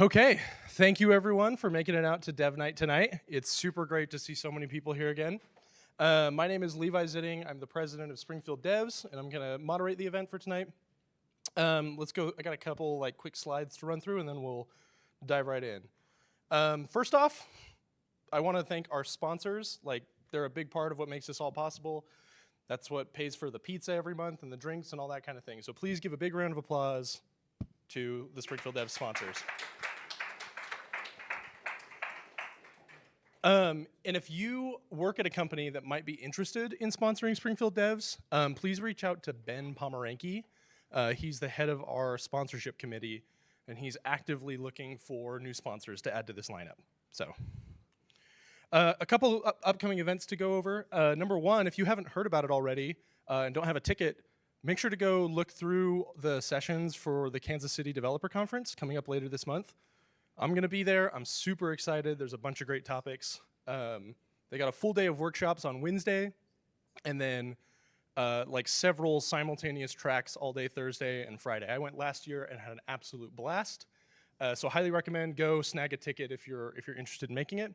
Okay, thank you everyone for making it out to Dev Night tonight. It's super great to see so many people here again. My name is Levi Zitting. I'm the president of Springfield Devs, and I'm going to moderate the event for tonight. Let's go. I got a couple quick slides to run through, and then we'll dive right in. First off, I want to thank our sponsors. They're a big part of what makes this all possible. That's what pays for the pizza every month and the drinks and all that kind of thing. So please give a big round of applause to the Springfield Devs sponsors. And if you work at a company that might be interested in sponsoring Springfield Devs, please reach out to Ben Pomeranke. He's the head of our sponsorship committee, and he's actively looking for new sponsors to add to this lineup. So, a couple upcoming events to go over. Number one, if you haven't heard about it already and don't have a ticket, make sure to go look through the sessions for the Kansas City Developer Conference coming up later this month. I'm going to be there. I'm super excited. There's a bunch of great topics. They got a full day of workshops on Wednesday, and then several simultaneous tracks all day Thursday and Friday. I went last year and had an absolute blast. So highly recommend go snag a ticket if you're interested in making it.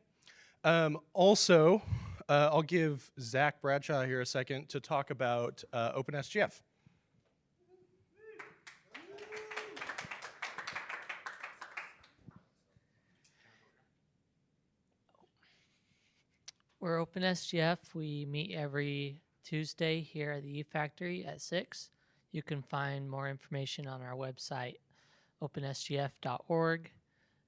Also, I'll give Zach Bradshaw here a second to talk about OpenSGF. We're OpenSGF. We meet every Tuesday here at the E-Factory at 6. You can find more information on our website, opensgf.org,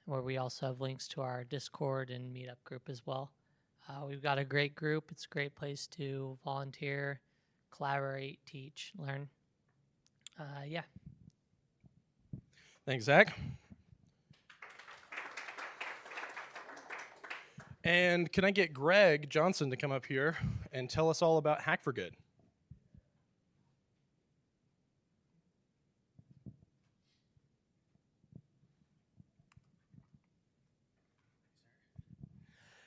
where we also have links to our Discord and Meetup group as well. We've got a great group. It's a great place to volunteer, collaborate, teach, learn. Yeah. Thanks, Zach. And can I get Greg Johnson to come up here and tell us all about Hack for Good?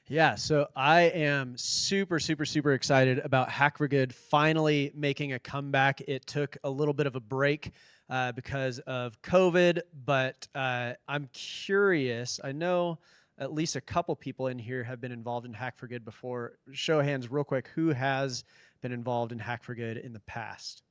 Yeah, so I am super excited about Hack for Good finally making a comeback. It took a little bit of a break because of COVID, but I'm curious. I know at least a couple people in here have been involved in Hack for Good before. Show of hands real quick, who has been involved in Hack for Good in the past?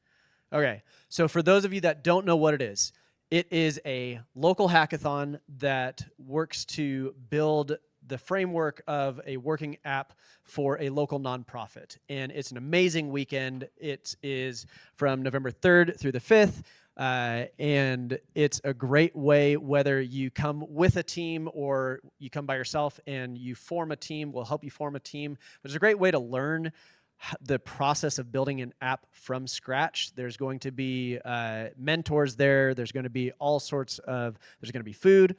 Okay, so for those of you that don't know what it is a local hackathon that works to build the framework of a working app for a local nonprofit. And it's an amazing weekend. It is from November 3rd through the 5th. And it's a great way, whether you come with a team or you come by yourself and you form a team, we'll help you form a team. But it's a great way to learn the process of building an app from scratch. There's going to be mentors there. There's going to be there's going to be food,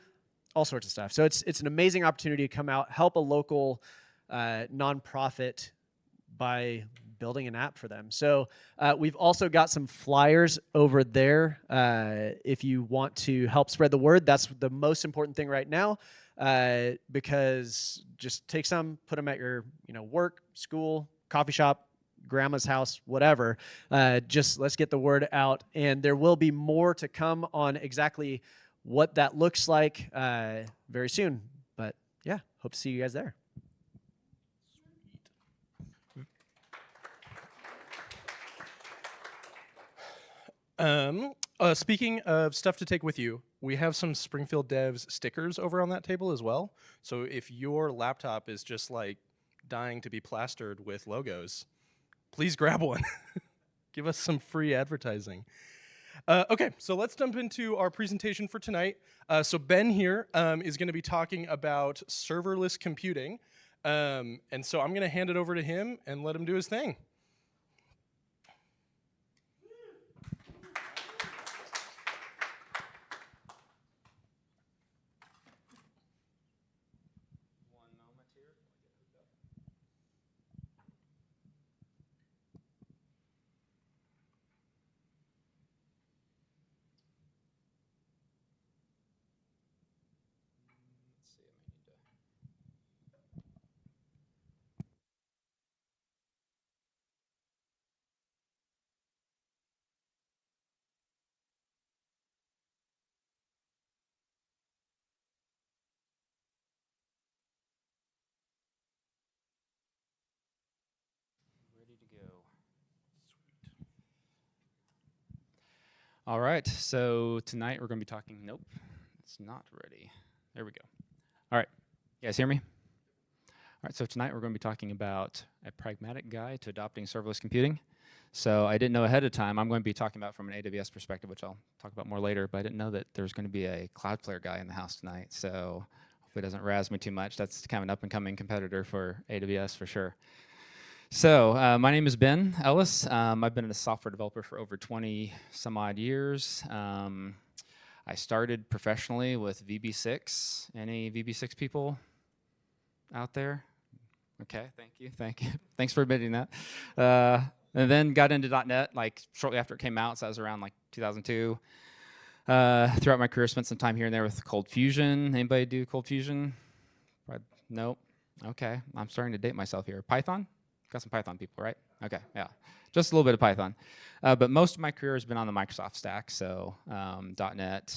all sorts of stuff. So it's an amazing opportunity to come out, help a local nonprofit by building an app for them. So we've also got some flyers over there if you want to help spread the word. That's the most important thing right now because just take some, put them at your work, school, coffee shop, grandma's house, whatever. Just let's get the word out. And there will be more to come on exactly what that looks like very soon. But yeah, hope to see you guys there. Speaking of stuff to take with you, we have some Springfield Devs stickers over on that table as well. So if your laptop is just dying to be plastered with logos, please grab one. Give us some free advertising. Okay, so let's jump into our presentation for tonight. So Ben here is going to be talking about serverless computing. And so I'm going to hand it over to him and let him do his thing. All right, so tonight we're going to be talking, nope, it's not ready. There we go. All right, you guys hear me? All right, so tonight we're going to be talking about a pragmatic guide to adopting serverless computing. So I didn't know ahead of time, I'm going to be talking about from an AWS perspective, which I'll talk about more later, but I didn't know that there's going to be a Cloudflare guy in the house tonight, so hopefully it doesn't razz me too much. That's kind of an up-and-coming competitor for AWS for sure. So my name is Ben Ellis. I've been a software developer for over 20 some odd years. I started professionally with VB6. Any VB6 people out there? Okay, thank you. Thanks for admitting that. And then got into .NET like shortly after it came out, so that was around like 2002. Throughout my career, spent some time here and there with Cold Fusion. Anybody do Cold Fusion? Nope. Okay, I'm starting to date myself here. Python? Got some Python people, right? Okay, yeah. Just a little bit of Python. But most of my career has been on the Microsoft stack, so .NET,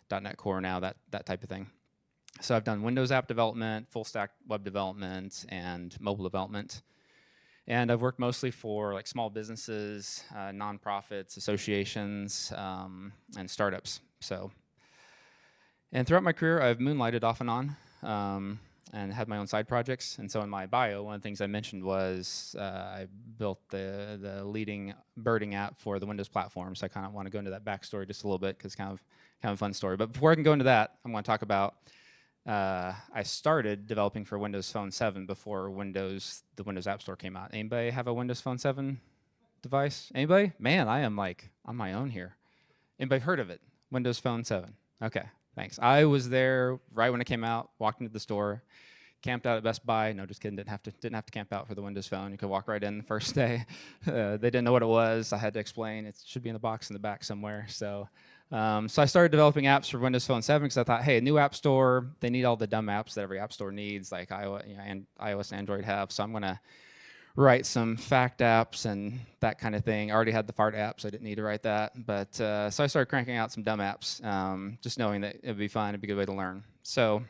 .NET Core now, that type of thing. So I've done Windows app development, full stack web development, and mobile development. And I've worked mostly for like small businesses, nonprofits, associations, and startups. So, and throughout my career, I've moonlighted off and on. And had my own side projects. And so in my bio, one of the things I mentioned was I built the leading birding app for the Windows platform. So I kind of want to go into that backstory just a little bit because it's kind of a fun story. But before I can go into that, I'm going to talk about I started developing for Windows Phone 7 before the Windows App Store came out. Anybody have a Windows Phone 7 device? Anybody? Man, I am like on my own here. Anybody heard of it? Windows Phone 7. Okay. Thanks. I was there right when it came out, walked into the store, camped out at Best Buy. No, just kidding, didn't have to camp out for the Windows Phone. You could walk right in the first day. They didn't know what it was. I had to explain. It should be in the box in the back somewhere. So I started developing apps for Windows Phone 7 because I thought, hey, a new app store, they need all the dumb apps that every app store needs, like iOS and Android have. So I'm going to write some fact apps and that kind of thing. I already had the fart app, so I didn't need to write that. But so I started cranking out some dumb apps, just knowing that it would be fun, it'd be a good way to learn. So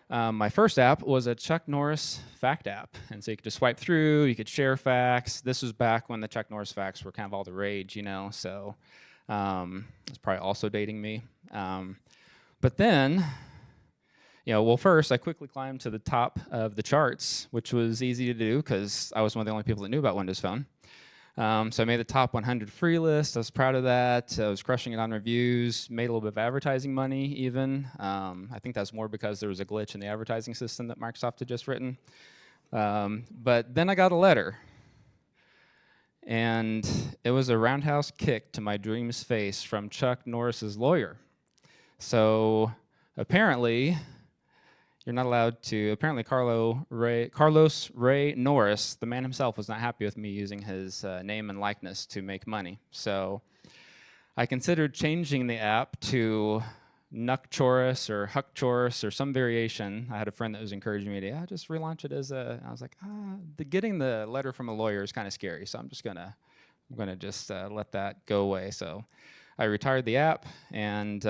my first app was a Chuck Norris fact app. And so you could just swipe through, you could share facts. This was back when the Chuck Norris facts were kind of all the rage, you know, so it's probably also dating me. But then, first I quickly climbed to the top of the charts, which was easy to do because I was one of the only people that knew about Windows Phone. So I made the top 100 free list. I was proud of that. I was crushing it on reviews, made a little bit of advertising money even. I think that's more because there was a glitch in the advertising system that Microsoft had just written. But then I got a letter. And it was a roundhouse kick to my dreams face from Chuck Norris's lawyer. So apparently, you're not allowed to. Apparently, Carlos Ray Norris, the man himself, was not happy with me using his name and likeness to make money. So I considered changing the app to Nuckchorus or Huckchorus or some variation. I had a friend that was encouraging me to just relaunch it as a. I was like, getting the letter from a lawyer is kind of scary, so I'm gonna just let that go away. So I retired the app, and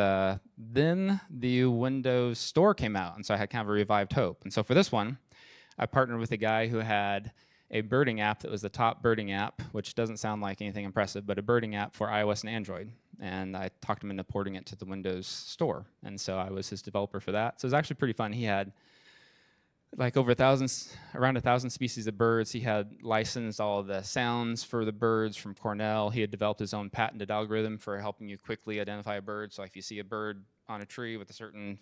then the Windows Store came out, and so I had kind of a revived hope. And so for this one, I partnered with a guy who had a birding app that was the top birding app, which doesn't sound like anything impressive, but a birding app for iOS and Android. And I talked him into porting it to the Windows Store, and so I was his developer for that. So it was actually pretty fun. He had like around 1,000 species of birds. He had licensed all of the sounds for the birds from Cornell. He had developed his own patented algorithm for helping you quickly identify a bird. So if you see a bird on a tree with a certain,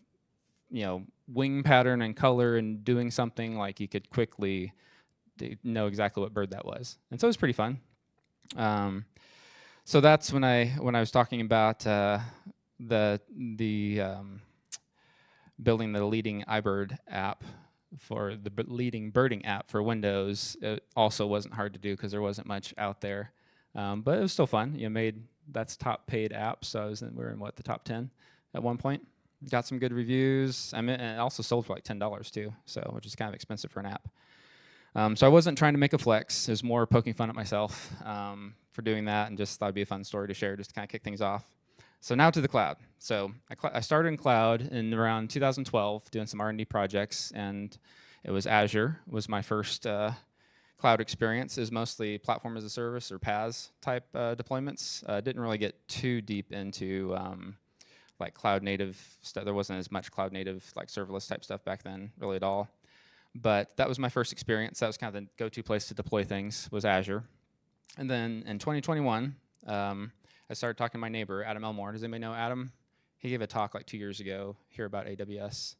wing pattern and color and doing something, like you could quickly know exactly what bird that was. And so it was pretty fun. So that's when I was talking about the building the leading iBird app for the leading birding app for Windows. It also wasn't hard to do because there wasn't much out there, but it was still fun. That's top paid app, so we were in the top 10 at one point. Got some good reviews. And it also sold for like $10 too, which is kind of expensive for an app. So I wasn't trying to make a flex. It was more poking fun at myself for doing that, and just thought it'd be a fun story to share just to kind of kick things off. So now to the cloud. So I started in cloud in around 2012 doing some R&D projects, and it was Azure was my first cloud experience is mostly platform as a service or PaaS type deployments. Didn't really get too deep into like cloud native stuff. There wasn't as much cloud native like serverless type stuff back then really at all. But that was my first experience. That was kind of the go-to place to deploy things was Azure. And then in 2021, I started talking to my neighbor, Adam Elmore. Does anybody know Adam? He gave a talk like 2 years ago here about AWS.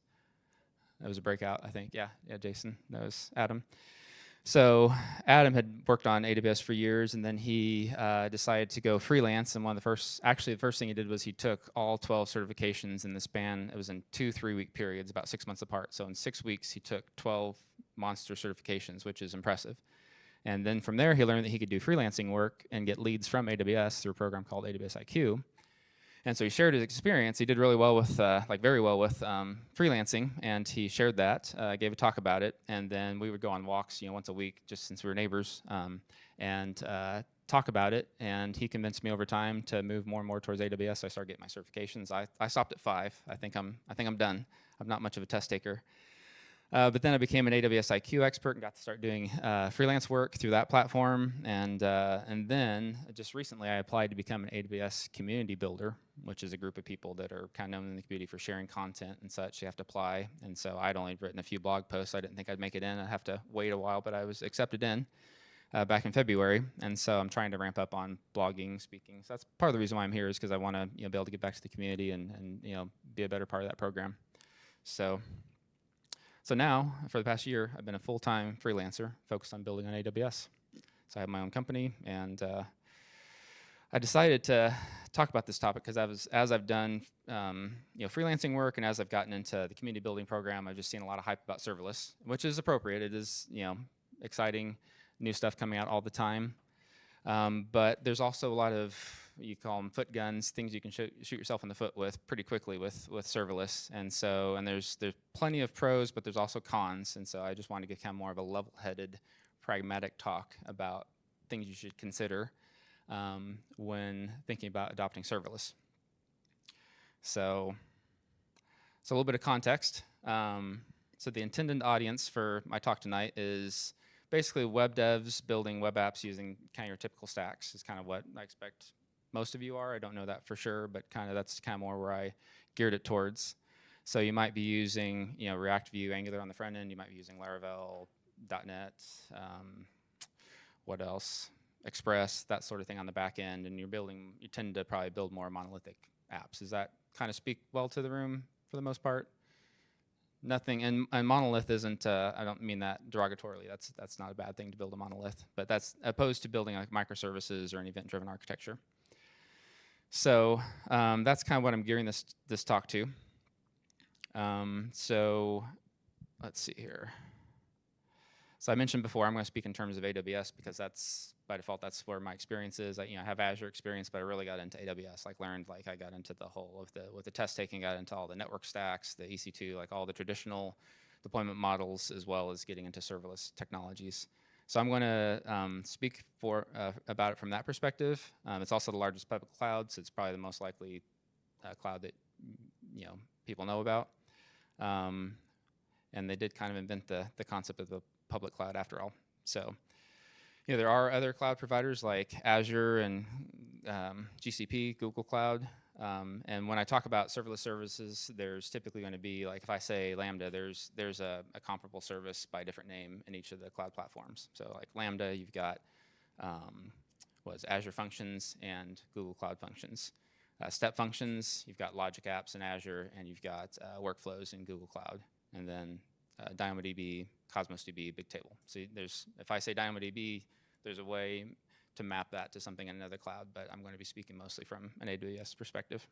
That was a breakout, I think. Yeah, Jason knows Adam. So Adam had worked on AWS for years, and then he decided to go freelance. And the first thing he did was he took all 12 certifications in the span. It was in 2 3-week periods, about 6 months apart. So in 6 weeks, he took 12 monster certifications, which is impressive. And then from there, he learned that he could do freelancing work and get leads from AWS through a program called AWS IQ. And so he shared his experience. He did really well with, very well with freelancing, and he shared that, gave a talk about it, and then we would go on walks, once a week, just since we were neighbors, and talk about it. And he convinced me over time to move more and more towards AWS. I started getting my certifications. I stopped at 5. I think I'm done. I'm not much of a test taker. But then I became an AWS IQ expert and got to start doing freelance work through that platform. And then just recently I applied to become an AWS Community Builder, which is a group of people that are kind of known in the community for sharing content and such. You have to apply. And so I'd only written a few blog posts. I didn't think I'd make it in. I'd have to wait a while, but I was accepted in back in February. And so I'm trying to ramp up on blogging, speaking. So that's part of the reason why I'm here is because I want to be able to get back to the community and be a better part of that program. So now, for the past year, I've been a full-time freelancer focused on building on AWS. So I have my own company, and I decided to talk about this topic because as I've done freelancing work and as I've gotten into the community building program, I've just seen a lot of hype about serverless, which is appropriate. It is exciting, new stuff coming out all the time. But there's also a lot of, you call them foot guns, things you can shoot yourself in the foot with pretty quickly with serverless. And there's plenty of pros, but there's also cons. And so I just want to get kind of more of a level-headed, pragmatic talk about things you should consider when thinking about adopting serverless. So a little bit of context. So the intended audience for my talk tonight is basically web devs building web apps using kind of your typical stacks is kind of what I expect most of you are. I don't know that for sure, but that's kind of more where I geared it towards. So you might be using React, Vue, Angular on the front end. You might be using Laravel, .NET, what else? Express, that sort of thing on the back end. And you tend to probably build more monolithic apps. Does that kind of speak well to the room for the most part? Nothing, and monolith isn't, I don't mean that derogatorily, that's not a bad thing to build a monolith, but that's opposed to building like microservices or an event-driven architecture. So that's kind of what I'm gearing this talk to. So let's see here. So I mentioned before, I'm going to speak in terms of AWS because that's, by default, that's where my experience is. I have Azure experience, but I really got into AWS. I got into the whole of with the test taking, got into all the network stacks, the EC2, like all the traditional deployment models, as well as getting into serverless technologies. So I'm going to speak about it from that perspective. It's also the largest public cloud, so it's probably the most likely cloud that people know about. And they did kind of invent the concept of the public cloud after all. So there are other cloud providers like Azure and GCP, Google Cloud. And when I talk about serverless services, there's typically going to be, like if I say Lambda, there's a comparable service by a different name in each of the cloud platforms. So like Lambda, you've got Azure Functions and Google Cloud Functions. Step Functions, you've got Logic Apps in Azure, and you've got Workflows in Google Cloud. And then DynamoDB, Cosmos DB, Bigtable. So if I say DynamoDB, there's a way to map that to something in another cloud, but I'm going to be speaking mostly from an AWS perspective.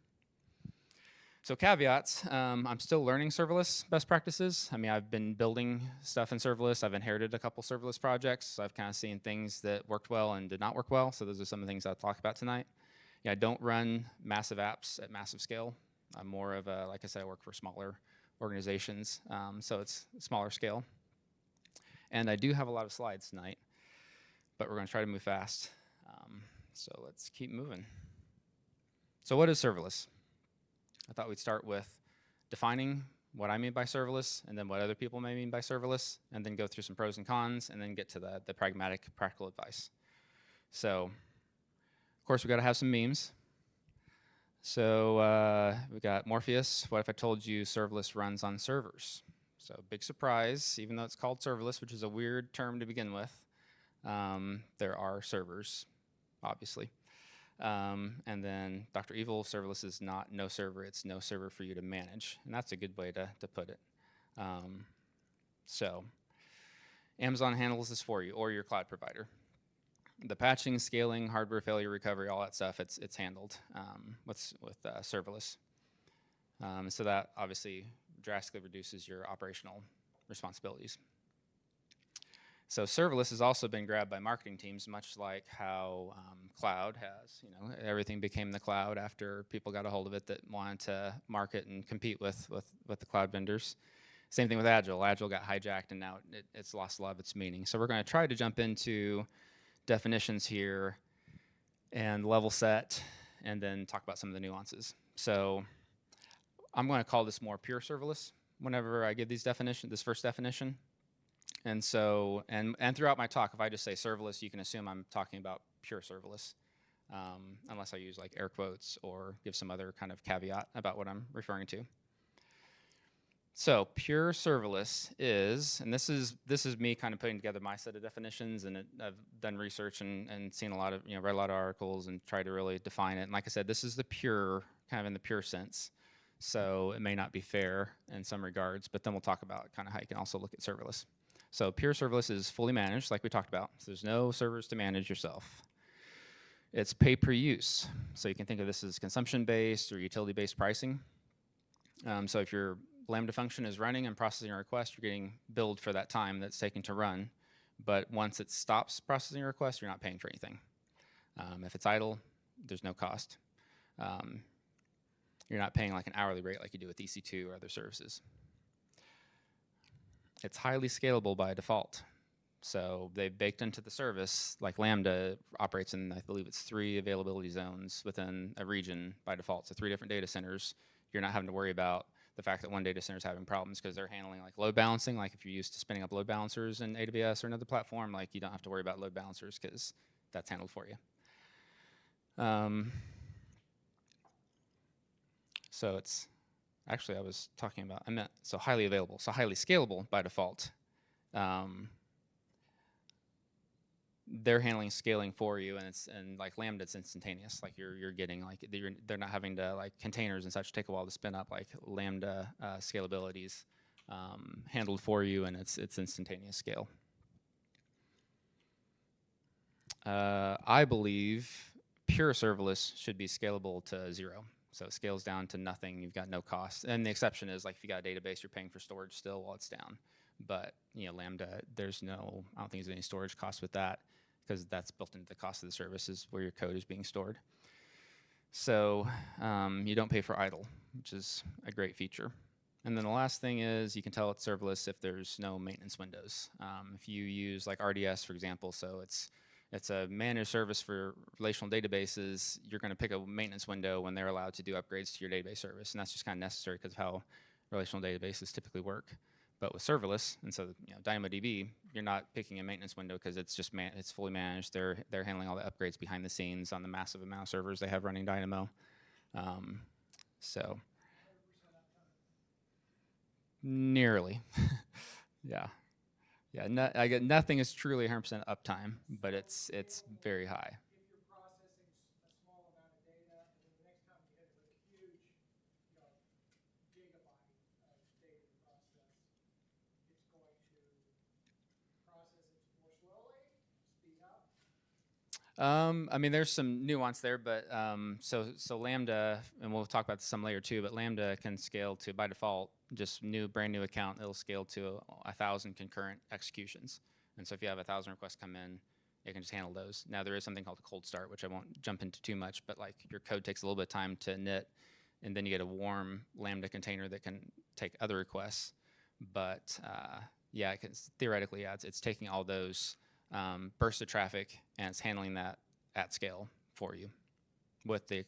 So caveats, I'm still learning serverless best practices. I've been building stuff in serverless. I've inherited a couple serverless projects, so I've kind of seen things that worked well and did not work well, so those are some of the things I'll talk about tonight. I don't run massive apps at massive scale. I'm more of like I said, I work for smaller organizations, so it's smaller scale. And I do have a lot of slides tonight, but we're going to try to move fast. So let's keep moving. So what is serverless? I thought we'd start with defining what I mean by serverless, and then what other people may mean by serverless, and then go through some pros and cons, and then get to the pragmatic, practical advice. So, of course, we got to have some memes. So we got Morpheus. What if I told you serverless runs on servers? So big surprise, even though it's called serverless, which is a weird term to begin with, there are servers, obviously. And then Dr. Evil, serverless is not no server, it's no server for you to manage. And that's a good way to put it. So Amazon handles this for you, or your cloud provider. The patching, scaling, hardware failure recovery, all that stuff, it's handled with serverless. So that obviously drastically reduces your operational responsibilities. So serverless has also been grabbed by marketing teams, much like how cloud has. Everything became the cloud after people got a hold of it that wanted to market and compete with the cloud vendors. Same thing with Agile. Agile got hijacked, and now it's lost a lot of its meaning. So we're going to try to jump into definitions here and level set, and then talk about some of the nuances. So I'm going to call this more pure serverless whenever I give these this first definition. And so, and throughout my talk, if I just say serverless, you can assume I'm talking about pure serverless, unless I use like air quotes or give some other kind of caveat about what I'm referring to. So pure serverless is, and this is me kind of putting together my set of definitions, and I've done research and seen a lot of, read a lot of articles and tried to really define it. And like I said, this is the pure, kind of in the pure sense. So it may not be fair in some regards, but then we'll talk about kind of how you can also look at serverless. So pure serverless is fully managed, like we talked about. So there's no servers to manage yourself. It's pay per use. So you can think of this as consumption-based or utility-based pricing. So if your Lambda function is running and processing a request, you're getting billed for that time that's taken to run. But once it stops processing a request, you're not paying for anything. If it's idle, there's no cost. You're not paying like an hourly rate like you do with EC2 or other services. It's highly scalable by default. So they've baked into the service, like Lambda operates in, I believe it's 3 availability zones within a region by default. So 3 different data centers. You're not having to worry about the fact that one data center is having problems because they're handling like load balancing. Like if you're used to spinning up load balancers in AWS or another platform, like you don't have to worry about load balancers because that's handled for you. So it's, actually I was talking about, I meant, so highly available, so highly scalable by default. They're handling scaling for you, and like Lambda, it's instantaneous. Like you're getting like they're not having to like containers and such take a while to spin up. Like Lambda scalability's handled for you, and it's instantaneous scale. I believe pure serverless should be scalable to 0. So it scales down to nothing. You've got no cost, and the exception is like if you got a database, you're paying for storage still while it's down. But Lambda, there's no, I don't think there's any storage cost with that, because that's built into the cost of the service is where your code is being stored. So you don't pay for idle, which is a great feature. And then the last thing is you can tell it's serverless if there's no maintenance windows. If you use like RDS, for example, so it's a managed service for relational databases, you're going to pick a maintenance window when they're allowed to do upgrades to your database service. And that's just kind of necessary because of how relational databases typically work. But with serverless, and so DynamoDB, you're not picking a maintenance window because it's just it's fully managed. They're handling all the upgrades behind the scenes on the massive amount of servers they have running Dynamo. So nearly, yeah. I get nothing is truly 100% uptime, but it's very high. If you're processing a small amount of data, and then the next time you hit it with a huge, gigabyte of data to process, it's going to process it more slowly, speed up. I mean, there's some nuance there, but so Lambda, and we'll talk about this some later too, but Lambda can scale to, by default, just brand new account, it'll scale to 1,000 concurrent executions. And so if you have 1,000 requests come in, it can just handle those. Now there is something called a cold start, which I won't jump into too much, but like your code takes a little bit of time to init, and then you get a warm Lambda container that can take other requests. But yeah, theoretically, yeah, it's taking all those bursts of traffic and it's handling that at scale for you, with the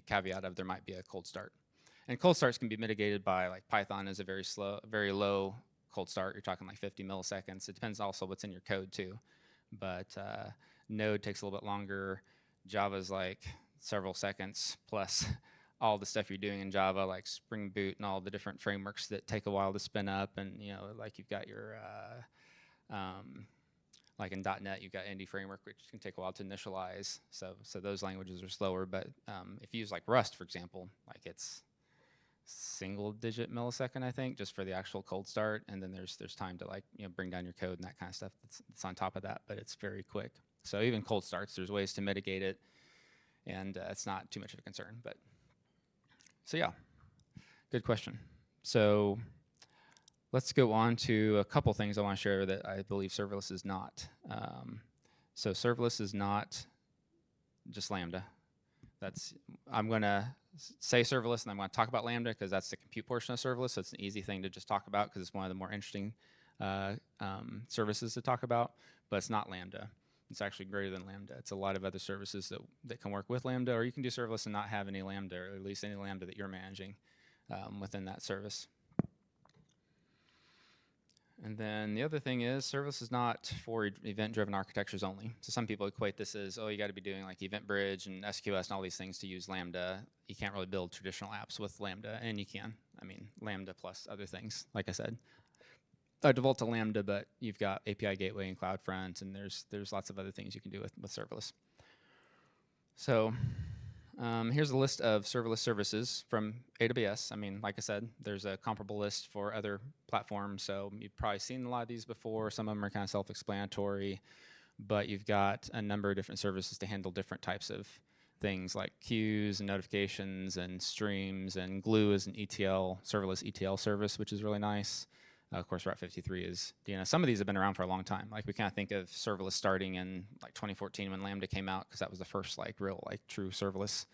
caveat of there might be a cold start. And cold starts can be mitigated by, like, Python is a very low cold start. You're talking like 50 milliseconds. It depends also what's in your code too. But Node takes a little bit longer. Java's like several seconds, plus all the stuff you're doing in Java, like Spring Boot and all the different frameworks that take a while to spin up. And, you know, like you've got your, like in .NET, you've got Indy framework, which can take a while to initialize. So those languages are slower. But if you use like Rust, for example, like it's single-digit millisecond, I think, just for the actual cold start. And then there's time to, like, you know, bring down your code and that kind of stuff that's on top of that. But it's very quick. So even cold starts, there's ways to mitigate it, and it's not too much of a concern. But so yeah, good question. So let's go on to a couple things I want to share that I believe serverless is not. So serverless is not just Lambda. I'm going to say serverless, and I'm going to talk about Lambda because that's the compute portion of serverless. So it's an easy thing to just talk about because it's one of the more interesting services to talk about. But it's not Lambda. It's actually greater than Lambda. It's a lot of other services that can work with Lambda, or you can do serverless and not have any Lambda, or at least any Lambda that you're managing within that service. And then the other thing is serverless is not for event-driven architectures only. So some people equate this as, oh, you got to be doing like Event Bridge and SQS and all these things to use Lambda. You can't really build traditional apps with Lambda, and you can. I mean, Lambda plus other things, like I said. I default to Lambda, but you've got API Gateway and CloudFront, and there's lots of other things you can do with serverless. So here's a list of serverless services from AWS. I mean, like I said, there's a comparable list for other platforms, so you've probably seen a lot of these before. Some of them are kind of self-explanatory, but you've got a number of different services to handle different types of things like queues and notifications and streams, and Glue is an ETL, serverless ETL service, which is really nice. Of course, Route 53 is DNS. Some of these have been around for a long time. Like, we kind of think of serverless starting in like 2014 when Lambda came out, because that was the first like real like true serverless,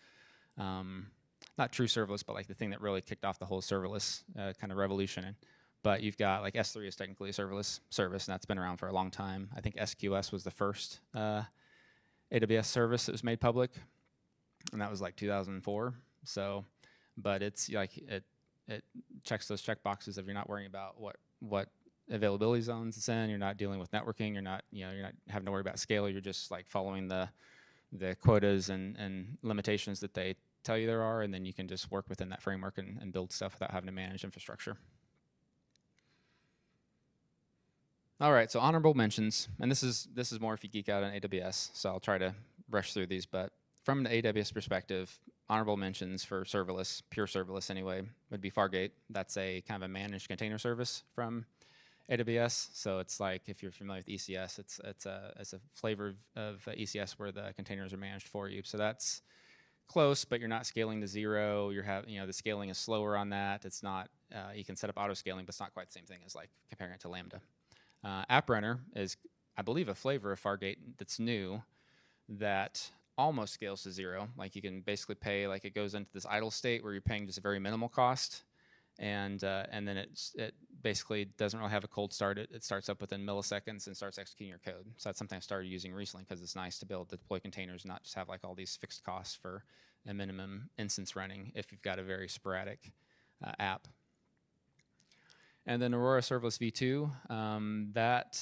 not true serverless, but like the thing that really kicked off the whole serverless kind of revolution. But you've got like S3 is technically a serverless service, and that's been around for a long time. I think SQS was the first AWS service that was made public, and that was like 2004. So, but it's like it checks those check boxes of you're not worrying about what availability zones it's in. You're not dealing with networking. You're not having to worry about scale. You're just like following the quotas and limitations that they tell you there are, and then you can just work within that framework and build stuff without having to manage infrastructure. All right, so honorable mentions, and this is more if you geek out on AWS, so I'll try to rush through these, but from the AWS perspective, honorable mentions for serverless, pure serverless anyway, would be Fargate. That's a kind of a managed container service from AWS. So it's like, if you're familiar with ECS, it's a flavor of ECS where the containers are managed for you. So that's close, but you're not scaling to zero. The scaling is slower on that. It's not, you can set up auto scaling, but it's not quite the same thing as like comparing it to Lambda. App Runner is, I believe, a flavor of Fargate that's new that almost scales to zero. Like, you can basically pay, like, it goes into this idle state where you're paying just a very minimal cost, and then it basically doesn't really have a cold start. It starts up within milliseconds and starts executing your code. So that's something I started using recently because it's nice to be able to deploy containers and not just have like all these fixed costs for a minimum instance running if you've got a very sporadic app. And then Aurora Serverless V2, that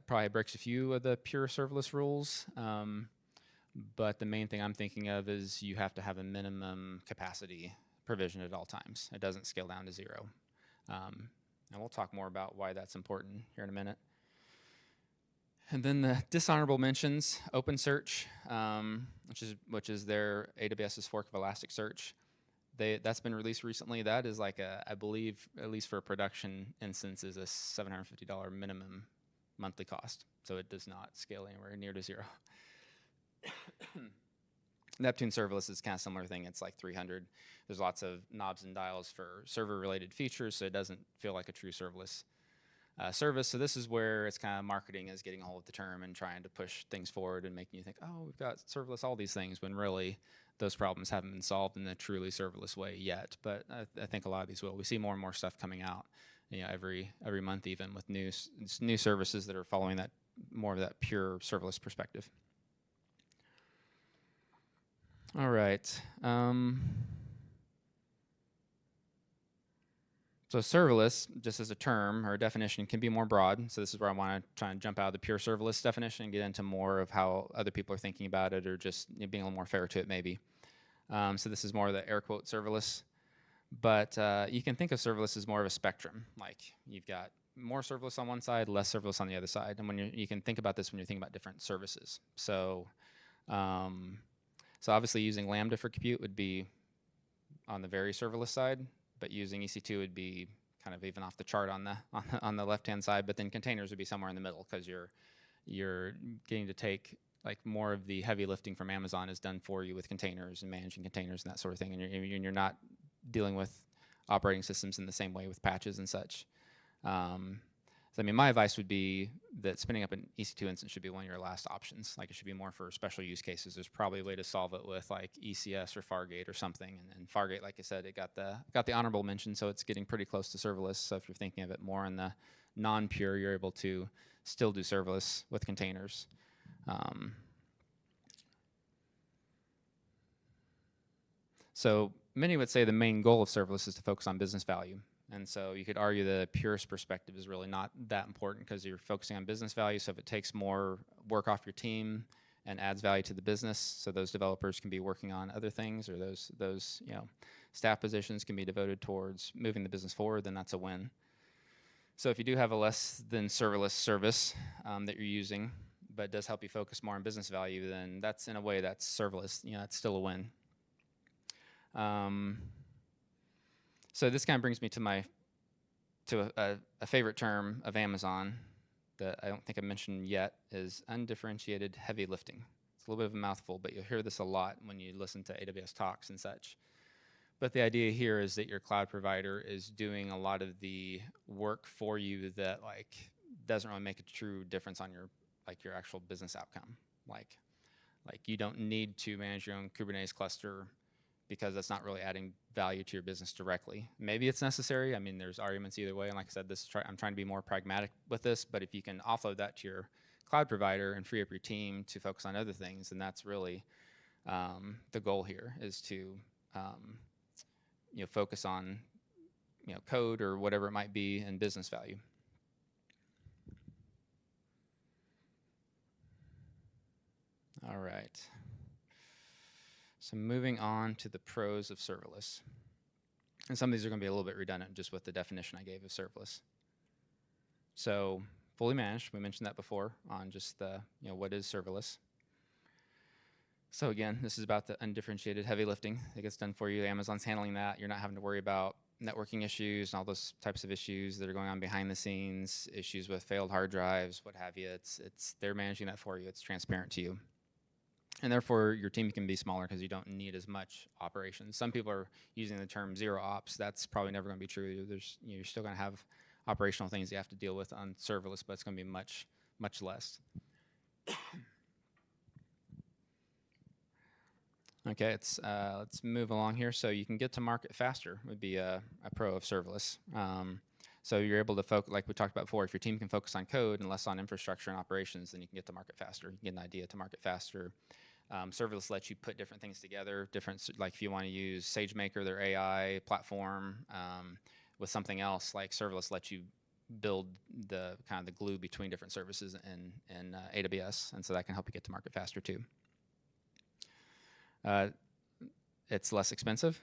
probably breaks a few of the pure serverless rules. But the main thing I'm thinking of is you have to have a minimum capacity provision at all times. It doesn't scale down to zero. And we'll talk more about why that's important here in a minute. And then the dishonorable mentions, OpenSearch, which is their AWS's fork of Elasticsearch. That's been released recently. That is like I believe, at least for a production instance, is a $750 minimum monthly cost. So it does not scale anywhere near to zero. Neptune Serverless is kind of similar thing. It's like 300. There's lots of knobs and dials for server-related features, so it doesn't feel like a true serverless service. So this is where it's kind of marketing is getting a hold of the term and trying to push things forward and making you think, oh, we've got serverless, all these things, when really those problems haven't been solved in a truly serverless way yet. But I think a lot of these will. We see more and more stuff coming out, every month, even with new services that are following that more of that pure serverless perspective. All right. So serverless, just as a term or a definition, can be more broad. So this is where I want to try and jump out of the pure serverless definition and get into more of how other people are thinking about it, or just being a little more fair to it maybe. So this is more the air quote serverless. But you can think of serverless as more of a spectrum. Like you've got more serverless on one side, less serverless on the other side. And when you can think about this when you're thinking about different services. So, so obviously using Lambda for compute would be on the very serverless side, but using EC2 would be kind of even off the chart on the left-hand side. But then containers would be somewhere in the middle, because you're getting to take like more of the heavy lifting from Amazon is done for you with containers and managing containers and that sort of thing, and you're not dealing with operating systems in the same way with patches and such. So I mean, my advice would be that spinning up an EC2 instance should be one of your last options. Like it should be more for special use cases. There's probably a way to solve it with like ECS or Fargate or something. And Fargate, like I said, it got the honorable mention, so it's getting pretty close to serverless. So if you're thinking of it more in the non-pure, you're able to still do serverless with containers. So many would say the main goal of serverless is to focus on business value. And so you could argue the purist perspective is really not that important, because you're focusing on business value. So if it takes more work off your team and adds value to the business, so those developers can be working on other things, or those staff positions can be devoted towards moving the business forward, then that's a win. So if you do have a less than serverless service that you're using, but it does help you focus more on business value, then that's in a way that's serverless. It's still a win. So this kind of brings me to a favorite term of Amazon that I don't think I mentioned yet, is undifferentiated heavy lifting. It's a little bit of a mouthful, but you'll hear this a lot when you listen to AWS talks and such. But the idea here is that your cloud provider is doing a lot of the work for you that like doesn't really make a true difference on your actual business outcome. Like you don't need to manage your own Kubernetes cluster, because that's not really adding value to your business directly. Maybe it's necessary. I mean, there's arguments either way. And like I said, I'm trying to be more pragmatic with this. But if you can offload that to your cloud provider and free up your team to focus on other things, then that's really the goal here, is to focus on code or whatever it might be and business value. All right. So moving on to the pros of serverless. And some of these are going to be a little bit redundant just with the definition I gave of serverless. So fully managed, we mentioned that before on just the, what is serverless. So again, this is about the undifferentiated heavy lifting that gets done for you. Amazon's handling that. You're not having to worry about networking issues and all those types of issues that are going on behind the scenes, issues with failed hard drives, what have you. They're managing that for you. It's transparent to you. And therefore, your team can be smaller because you don't need as much operations. Some people are using the term zero ops. That's probably never going to be true. You're still going to have operational things you have to deal with on serverless, but it's going to be much, much less. Okay, let's move along here. So you can get to market faster would be a pro of serverless. So you're able to focus, like we talked about before, if your team can focus on code and less on infrastructure and operations, then you can get to market faster. You can get an idea to market faster. Serverless lets you put different things together, like if you want to use SageMaker, their AI platform, with something else, like serverless lets you build the kind of the glue between different services in AWS, and so that can help you get to market faster too. It's less expensive.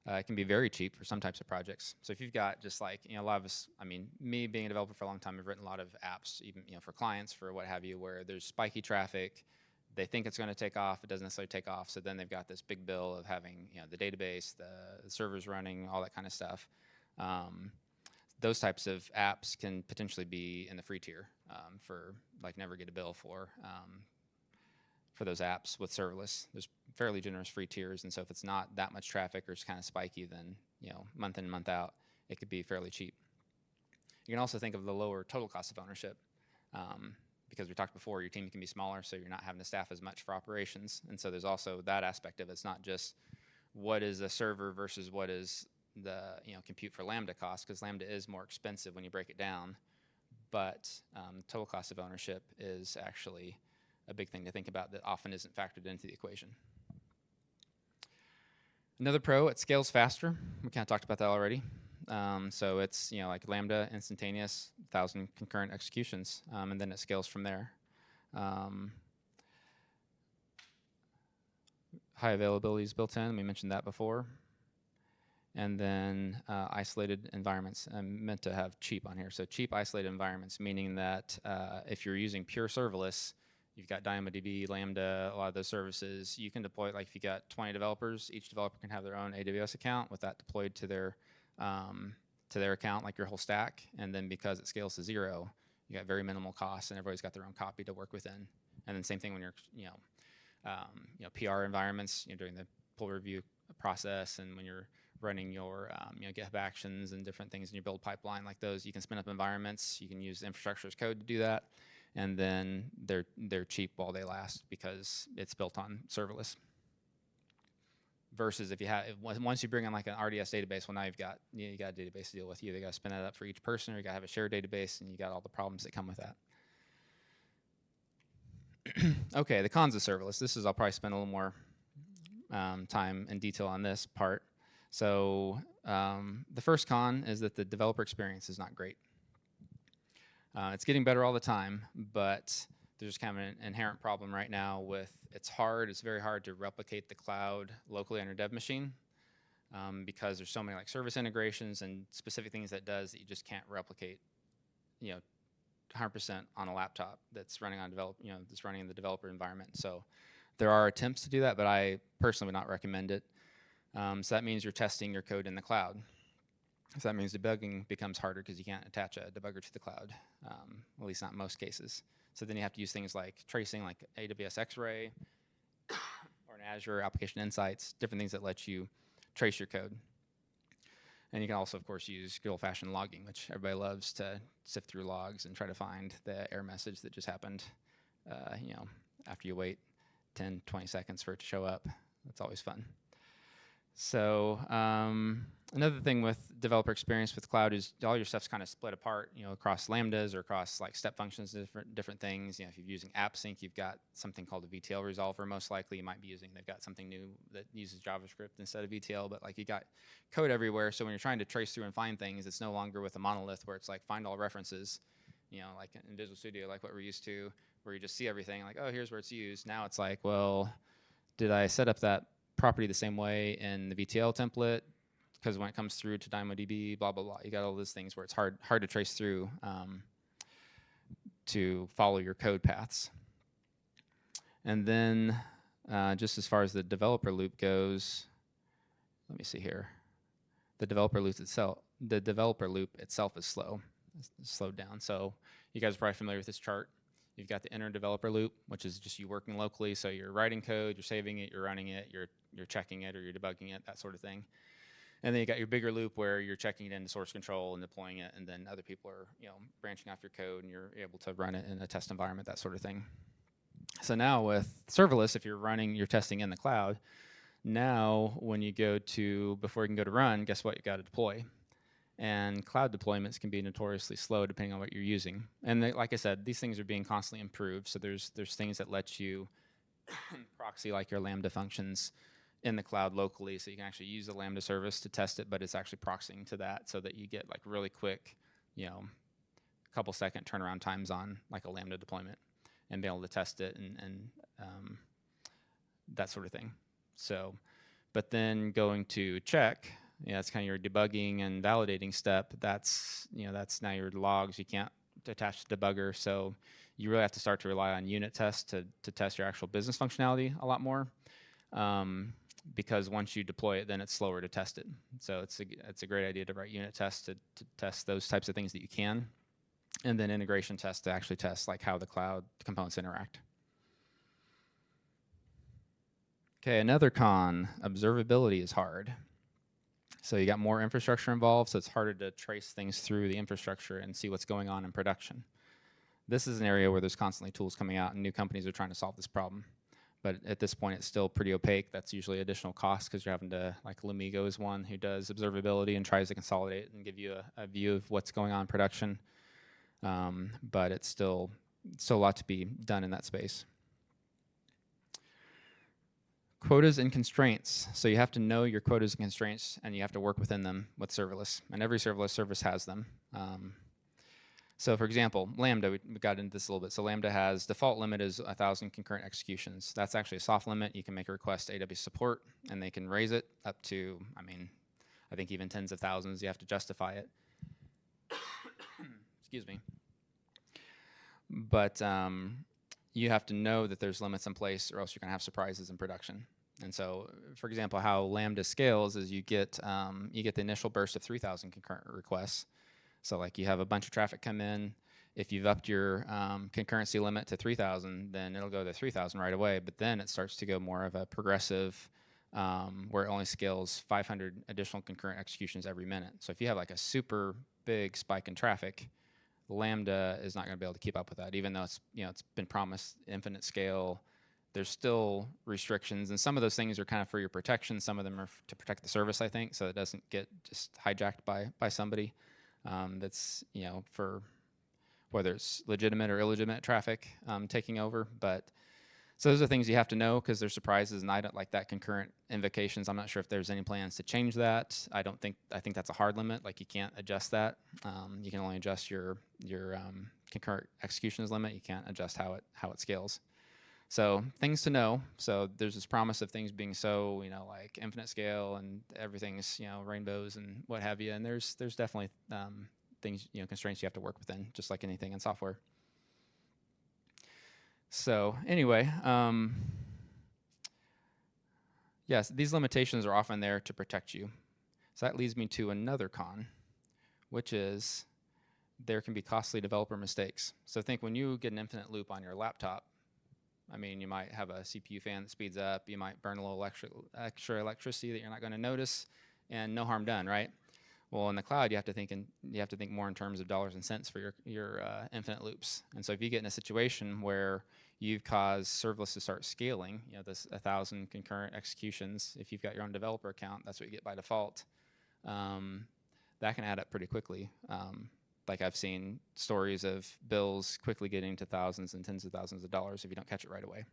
It can be very cheap for some types of projects. So if you've got just like, a lot of us, I mean, me being a developer for a long time, I've written a lot of apps, even, for clients, for what have you, where there's spiky traffic. They think it's going to take off. It doesn't necessarily take off. So then they've got this big bill of having, the database, the servers running, all that kind of stuff. Those types of apps can potentially be in the free tier for like never get a bill for those apps with serverless. There's fairly generous free tiers, and so if it's not that much traffic or it's kind of spiky, then month in, month out, it could be fairly cheap. You can also think of the lower total cost of ownership, because we talked before, your team can be smaller, so you're not having to staff as much for operations, and so there's also that aspect of it. It's not just what is a server versus what is the compute for Lambda cost, because Lambda is more expensive when you break it down, but total cost of ownership is actually a big thing to think about that often isn't factored into the equation. Another pro, it scales faster. We kind of talked about that already. So it's like Lambda, instantaneous, 1,000 concurrent executions, and then it scales from there. High availability is built in. We mentioned that before. And then isolated environments. I'm meant to have cheap on here. So cheap isolated environments, meaning that if you're using pure serverless, you've got DynamoDB, Lambda, a lot of those services, you can deploy, like if you got 20 developers, each developer can have their own AWS account with that deployed to their account, like your whole stack. And then because it scales to 0, you got very minimal costs, and everybody's got their own copy to work within. And then same thing when you're, PR environments, during the pull review process, and when you're running your GitHub Actions and different things in your build pipeline like those, you can spin up environments. You can use infrastructure as code to do that, and then they're cheap while they last because it's built on serverless. Versus if you have once you bring in like an RDS database, well now you got a database to deal with. You either got to spin that up for each person, or you got to have a shared database, and you got all the problems that come with that. Okay, the cons of serverless. I'll probably spend a little more time and detail on this part. So the first con is that the developer experience is not great. It's getting better all the time, but there's kind of an inherent problem right now with it's very hard to replicate the cloud locally on your dev machine because there's so many like service integrations and specific things that does that you just can't replicate, 100% on a laptop that's running on that's running in the developer environment. So there are attempts to do that, but I personally would not recommend it. So that means you're testing your code in the cloud. So that means debugging becomes harder because you can't attach a debugger to the cloud, at least not in most cases. So then you have to use things like tracing, like AWS X-Ray or an Azure Application Insights, different things that let you trace your code. And you can also, of course, use good old-fashioned logging, which everybody loves to sift through logs and try to find the error message that just happened, after you wait 10, 20 seconds for it to show up. That's always fun. So another thing with developer experience with cloud is all your stuff's kind of split apart, across Lambdas or across like step functions, different things. If you're using AppSync, you've got something called a VTL resolver. Most likely you might be using, they've got something new that uses JavaScript instead of VTL, but like you got code everywhere. So when you're trying to trace through and find things, it's no longer with a monolith where it's like find all references, like in Visual Studio, like what we're used to, where you just see everything like, oh, here's where it's used. Now it's like, well, did I set up that property the same way in the VTL template? Because when it comes through to DynamoDB, blah, blah, blah, you got all those things where it's hard to trace through to follow your code paths. And then just as far as the developer loop goes, let me see here. The developer loop itself is slow. It's slowed down. So you guys are probably familiar with this chart. You've got the inner developer loop, which is just you working locally. So you're writing code, you're saving it, you're running it, you're checking it, or you're debugging it, that sort of thing. And then you got your bigger loop where you're checking it into source control and deploying it, and then other people are branching off your code, and you're able to run it in a test environment, that sort of thing. So now with serverless, if you're running your testing in the cloud, now when you go to, before you can go to run, guess what? You got to deploy. And cloud deployments can be notoriously slow depending on what you're using. And like I said, these things are being constantly improved. So there's things that let you proxy like your Lambda functions in the cloud locally, so you can actually use the Lambda service to test it, but it's actually proxying to that so that you get like really quick, couple second turnaround times on like a Lambda deployment and be able to test it and that sort of thing. So, but then going to check, that's kind of your debugging and validating step. That's now your logs. You can't attach the debugger, so you really have to start to rely on unit tests to test your actual business functionality a lot more. Because once you deploy it, then it's slower to test it. So it's a great idea to write unit tests to test those types of things that you can, and then integration tests to actually test like how the cloud components interact. Okay, another con, observability is hard. So you got more infrastructure involved, so it's harder to trace things through the infrastructure and see what's going on in production. This is an area where there's constantly tools coming out and new companies are trying to solve this problem. But at this point, it's still pretty opaque. That's usually additional cost because you're having to, like Lumigo is one who does observability and tries to consolidate and give you a view of what's going on in production. But it's still a lot to be done in that space. Quotas and constraints. So you have to know your quotas and constraints, and you have to work within them with serverless. And every serverless service has them. So for example, Lambda, we got into this a little bit. So Lambda has default limit is 1,000 concurrent executions. That's actually a soft limit. You can make a request to AWS support, and they can raise it up to, I think even tens of thousands. You have to justify it. Excuse me. But you have to know that there's limits in place, or else you're going to have surprises in production. And so, for example, how Lambda scales is you get the initial burst of 3,000 concurrent requests. So like you have a bunch of traffic come in. If you've upped your concurrency limit to 3,000, then it'll go to 3,000 right away. But then it starts to go more of a progressive, where it only scales 500 additional concurrent executions every minute. So if you have like a super big spike in traffic, Lambda is not going to be able to keep up with that, even though it's been promised infinite scale. There's still restrictions, and some of those things are kind of for your protection. Some of them are to protect the service, I think, so it doesn't get just hijacked by somebody. That's for whether it's legitimate or illegitimate traffic taking over. But so those are things you have to know, because there's surprises, and I don't like that concurrent invocations. I'm not sure if there's any plans to change that. I think that's a hard limit. Like you can't adjust that. You can only adjust your concurrent executions limit. You can't adjust how it scales. So things to know. So there's this promise of things being so like infinite scale and everything's rainbows and what have you. And there's definitely things constraints you have to work within, just like anything in software. So anyway, yes, these limitations are often there to protect you. So that leads me to another con, which is there can be costly developer mistakes. So think when you get an infinite loop on your laptop, you might have a CPU fan that speeds up, you might burn a little extra electricity that you're not going to notice, and no harm done, right? Well, in the cloud, you have to think more in terms of dollars and cents for your infinite loops. And so if you get in a situation where you've caused serverless to start scaling, this 1,000 concurrent executions, if you've got your own developer account, that's what you get by default. That can add up pretty quickly. Like I've seen stories of bills quickly getting to thousands and tens of thousands of dollars if you don't catch it right away.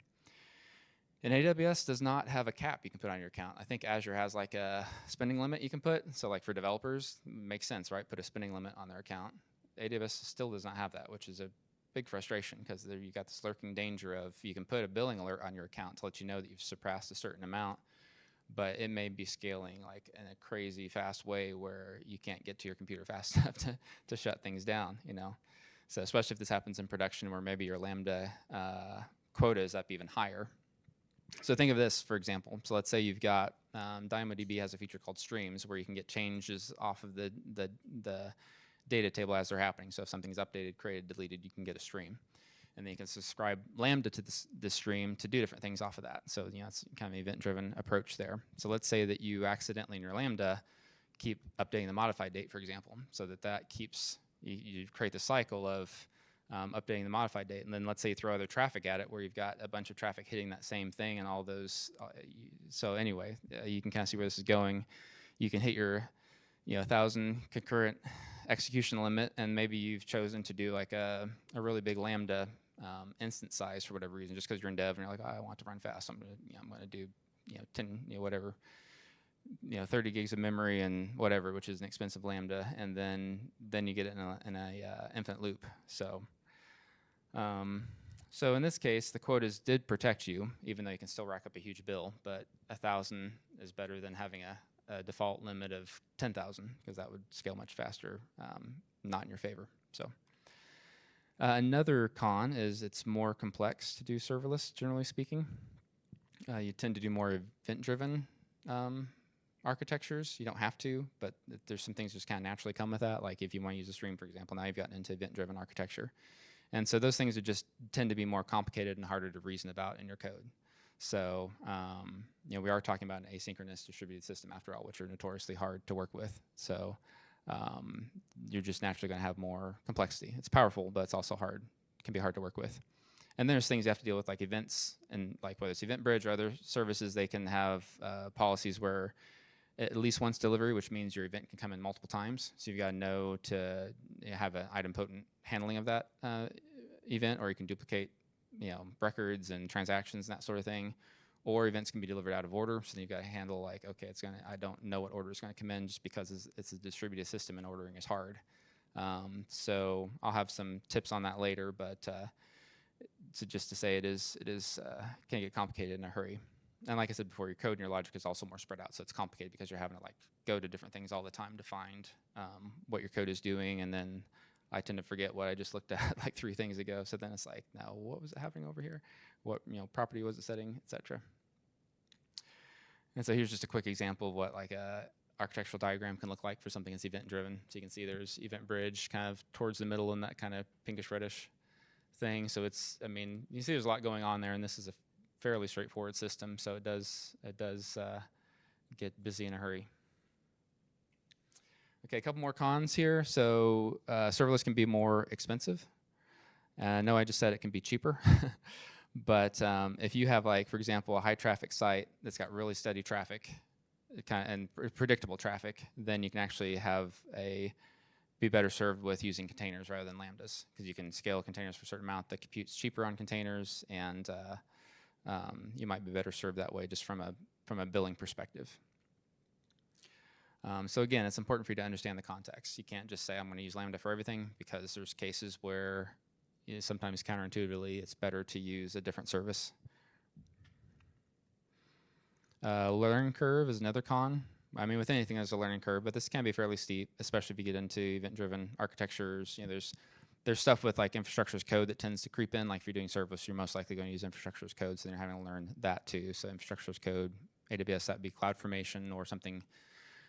And AWS does not have a cap you can put on your account. I think Azure has like a spending limit you can put. So like for developers, makes sense, right? Put a spending limit on their account. AWS still does not have that, which is a big frustration, because you got this lurking danger of you can put a billing alert on your account to let you know that you've surpassed a certain amount, but it may be scaling like in a crazy fast way where you can't get to your computer fast enough to shut things down, So especially if this happens in production where maybe your Lambda quota is up even higher. So think of this, for example. So let's say you've got DynamoDB has a feature called streams where you can get changes off of the data table as they're happening. So if something's updated, created, deleted, you can get a stream. And then you can subscribe Lambda to this stream to do different things off of that. So it's kind of an event-driven approach there. So let's say that you accidentally in your Lambda keep updating the modified date, for example, so that keeps, you create the cycle of updating the modified date. And then let's say you throw other traffic at it where you've got a bunch of traffic hitting that same thing and all those. So anyway, you can kind of see where this is going. You can hit your 1,000 concurrent execution limit, and maybe you've chosen to do like a really big Lambda instance size for whatever reason, just because you're in dev and you're like, I want to run fast. I'm gonna do 10 whatever 30 gigs of memory and whatever, which is an expensive Lambda, and then you get it in a infinite loop. So in this case, the quotas did protect you, even though you can still rack up a huge bill. But 1,000 is better than having a default limit of 10,000, because that would scale much faster, not in your favor. So another con is it's more complex to do serverless, generally speaking. You tend to do more event-driven architectures. You don't have to, but there's some things that just kind of naturally come with that. Like if you want to use a stream, for example, now you've gotten into event-driven architecture. And so those things are just tend to be more complicated and harder to reason about in your code. So we are talking about an asynchronous distributed system after all, which are notoriously hard to work with. So you're just naturally going to have more complexity. It's powerful, but it's also hard. It can be hard to work with. And then there's things you have to deal with, like events, and like whether it's EventBridge or other services, they can have policies where at least once delivery, which means your event can come in multiple times. So you've got to know to have an idempotent handling of that event, or you can duplicate records and transactions and that sort of thing. or events can be delivered out of order. So then you've got to handle like, okay, I don't know what order is going to come in just because it's a distributed system and ordering is hard. So I'll have some tips on that later, but so just to say it can get complicated in a hurry. And like I said before, your code and your logic is also more spread out, so it's complicated because you're having to like go to different things all the time to find what your code is doing, and then I tend to forget what I just looked at like 3 things ago. So then it's like, now what was happening over here? What property was it setting, etc. And so here's just a quick example of what like a architectural diagram can look like for something that's event driven. So you can see there's event bridge kind of towards the middle in that kind of pinkish reddish thing. So I mean, you see there's a lot going on there, and this is a fairly straightforward system, so it does get busy in a hurry. Okay, a couple more cons here. So serverless can be more expensive. No, I just said it can be cheaper. But if you have, like, for example, a high traffic site that's got really steady traffic and predictable traffic, then you can actually be better served with using containers rather than Lambdas, because you can scale containers for a certain amount. The compute's cheaper on containers, and you might be better served that way just from a billing perspective. So again, it's important for you to understand the context. You can't just say, I'm going to use Lambda for everything, because there's cases where sometimes counterintuitively it's better to use a different service. Learning curve is another con. I mean, with anything there's a learning curve, but this can be fairly steep, especially if you get into event-driven architectures. There's stuff with like infrastructure as code that tends to creep in. Like if you're doing serverless, you're most likely going to use infrastructure as code, so then you're having to learn that too. So infrastructure as code, AWS, that'd be CloudFormation or something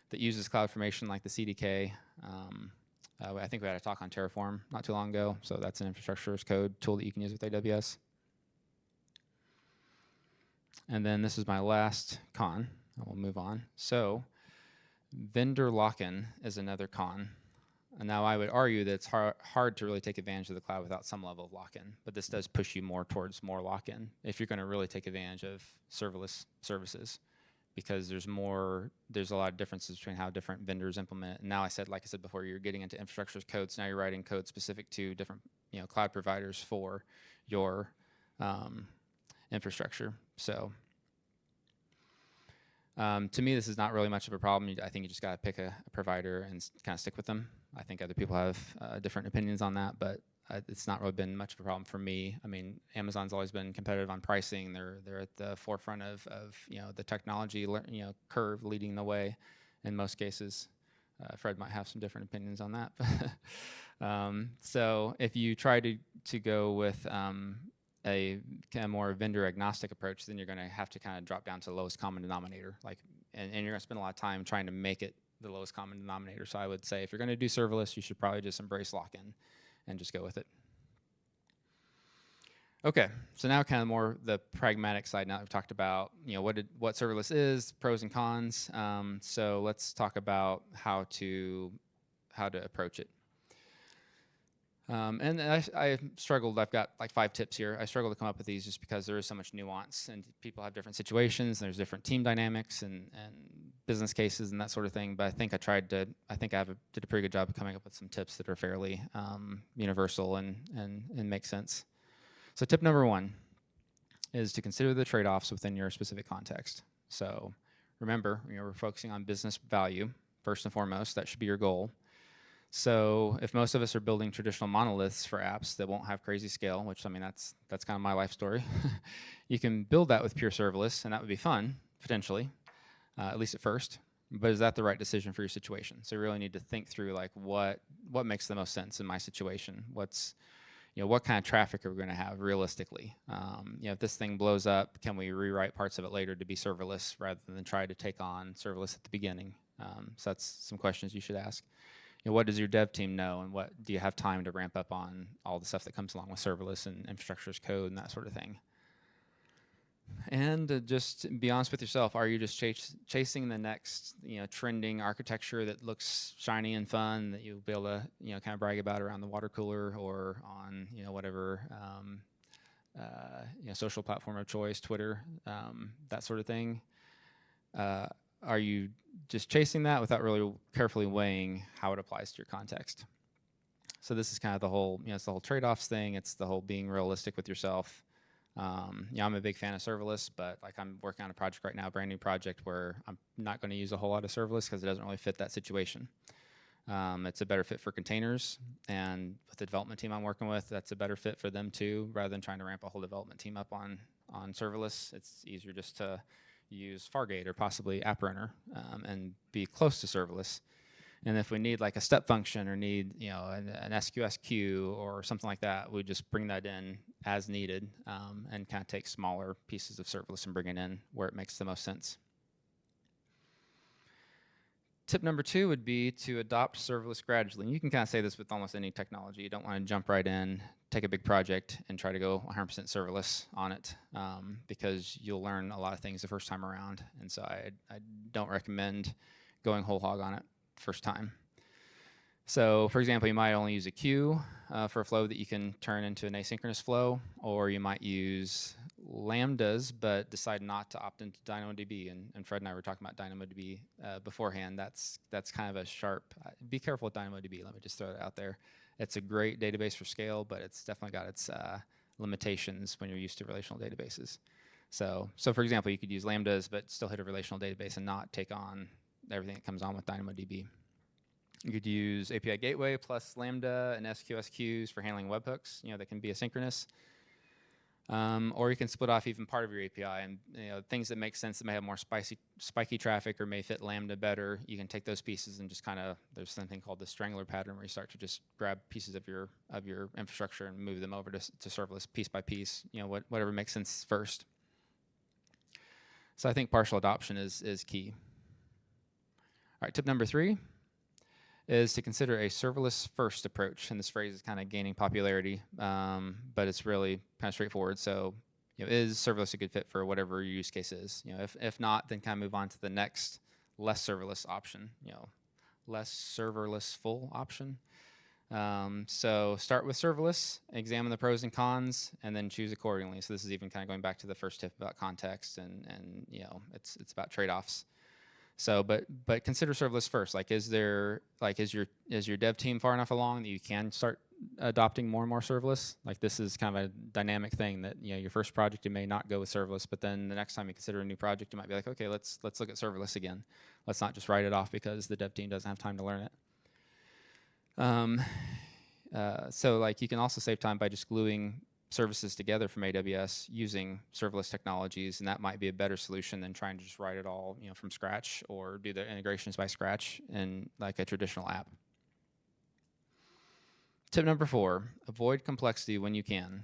that uses CloudFormation like the CDK. I think we had a talk on Terraform not too long ago, so that's an infrastructure as code tool that you can use with AWS. And then this is my last con, and we'll move on. So vendor lock-in is another con. And now I would argue that it's hard to really take advantage of the cloud without some level of lock-in, but this does push you more towards more lock-in if you're going to really take advantage of serverless services, because there's a lot of differences between how different vendors implement. And now like I said before, you're getting into infrastructure as code, so now you're writing code specific to different cloud providers for your infrastructure. So to me, this is not really much of a problem. I think you just got to pick a provider and kind of stick with them. I think other people have different opinions on that, but it's not really been much of a problem for me. I mean, Amazon's always been competitive on pricing. They're at the forefront of the technology curve, leading the way in most cases. Fred might have some different opinions on that. So if you try to go with a kind of more vendor agnostic approach, then you're going to have to kind of drop down to the lowest common denominator, and you're going to spend a lot of time trying to make it the lowest common denominator. So I would say if you're going to do serverless, you should probably just embrace lock-in and just go with it. Okay, so now kind of more the pragmatic side. Now that we've talked about what serverless is, pros and cons. So let's talk about how to approach it. And I struggled. I've got like 5 tips here. I struggled to come up with these just because there is so much nuance, and people have different situations, and there's different team dynamics and business cases and that sort of thing. But I think I did a pretty good job of coming up with some tips that are fairly universal and make sense. So tip number 1 is to consider the trade-offs within your specific context. So remember, we're focusing on business value first and foremost. That should be your goal. So if most of us are building traditional monoliths for apps that won't have crazy scale, which, I mean, that's kind of my life story, you can build that with pure serverless, and that would be fun, potentially, at least at first. But is that the right decision for your situation? So you really need to think through, like, what makes the most sense in my situation? What kind of traffic are we going to have realistically? If this thing blows up, can we rewrite parts of it later to be serverless rather than try to take on serverless at the beginning? So that's some questions you should ask. What does your dev team know, and what do you have time to ramp up on all the stuff that comes along with serverless and infrastructure as code and that sort of thing? And just be honest with yourself. Are you just chasing the next trending architecture that looks shiny and fun that you'll be able to kind of brag about around the water cooler or on whatever social platform of choice, Twitter, that sort of thing? Are you just chasing that without really carefully weighing how it applies to your context? So this is kind of the whole, it's the whole trade-offs thing. It's the whole being realistic with yourself. I'm a big fan of serverless, but like I'm working on a project right now, a brand new project where I'm not going to use a whole lot of serverless because it doesn't really fit that situation. It's a better fit for containers, and with the development team I'm working with, that's a better fit for them too. Rather than trying to ramp a whole development team up on serverless, it's easier just to use Fargate or possibly App Runner and be close to serverless. And if we need like a step function or need an SQS queue or something like that, we just bring that in as needed and kind of take smaller pieces of serverless and bring it in where it makes the most sense. Tip number 2 would be to adopt serverless gradually. And you can kind of say this with almost any technology. You don't want to jump right in, take a big project, and try to go 100% serverless on it because you'll learn a lot of things the first time around. And so I don't recommend going whole hog on it first time. So for example, you might only use a queue for a flow that you can turn into an asynchronous flow, or you might use Lambdas but decide not to opt into DynamoDB. And Fred and I were talking about DynamoDB beforehand. That's kind of a sharp, be careful with DynamoDB, let me just throw it out there. It's a great database for scale, but it's definitely got its limitations when you're used to relational databases. So for example, you could use Lambdas but still hit a relational database and not take on everything that comes on with DynamoDB. You could use API Gateway plus Lambda and SQS queues for handling webhooks, that can be asynchronous. Or you can split off even part of your API and things that make sense that may have more spiky traffic or may fit Lambda better. You can take those pieces and just there's something called the strangler pattern where you start to just grab pieces of your infrastructure and move them over to serverless piece by piece, whatever makes sense first. So I think partial adoption is key. All right, tip number 3 is to consider a serverless first approach. And this phrase is kind of gaining popularity, but it's really kind of straightforward. So, is serverless a good fit for whatever your use case is? If not, then kind of move on to the next less serverless option, less serverless full option. So start with serverless, examine the pros and cons, and then choose accordingly. So this is even kind of going back to the first tip about context and it's about trade-offs. So, but consider serverless first. Like, is your dev team far enough along that you can start adopting more and more serverless? Like, this is kind of a dynamic thing that your first project you may not go with serverless, but then the next time you consider a new project, you might be like, okay, let's look at serverless again. Let's not just write it off because the dev team doesn't have time to learn it. So, like, you can also save time by just gluing services together from AWS using serverless technologies, and that might be a better solution than trying to just write it all from scratch or do the integrations by scratch in like a traditional app. Tip number 4, avoid complexity when you can.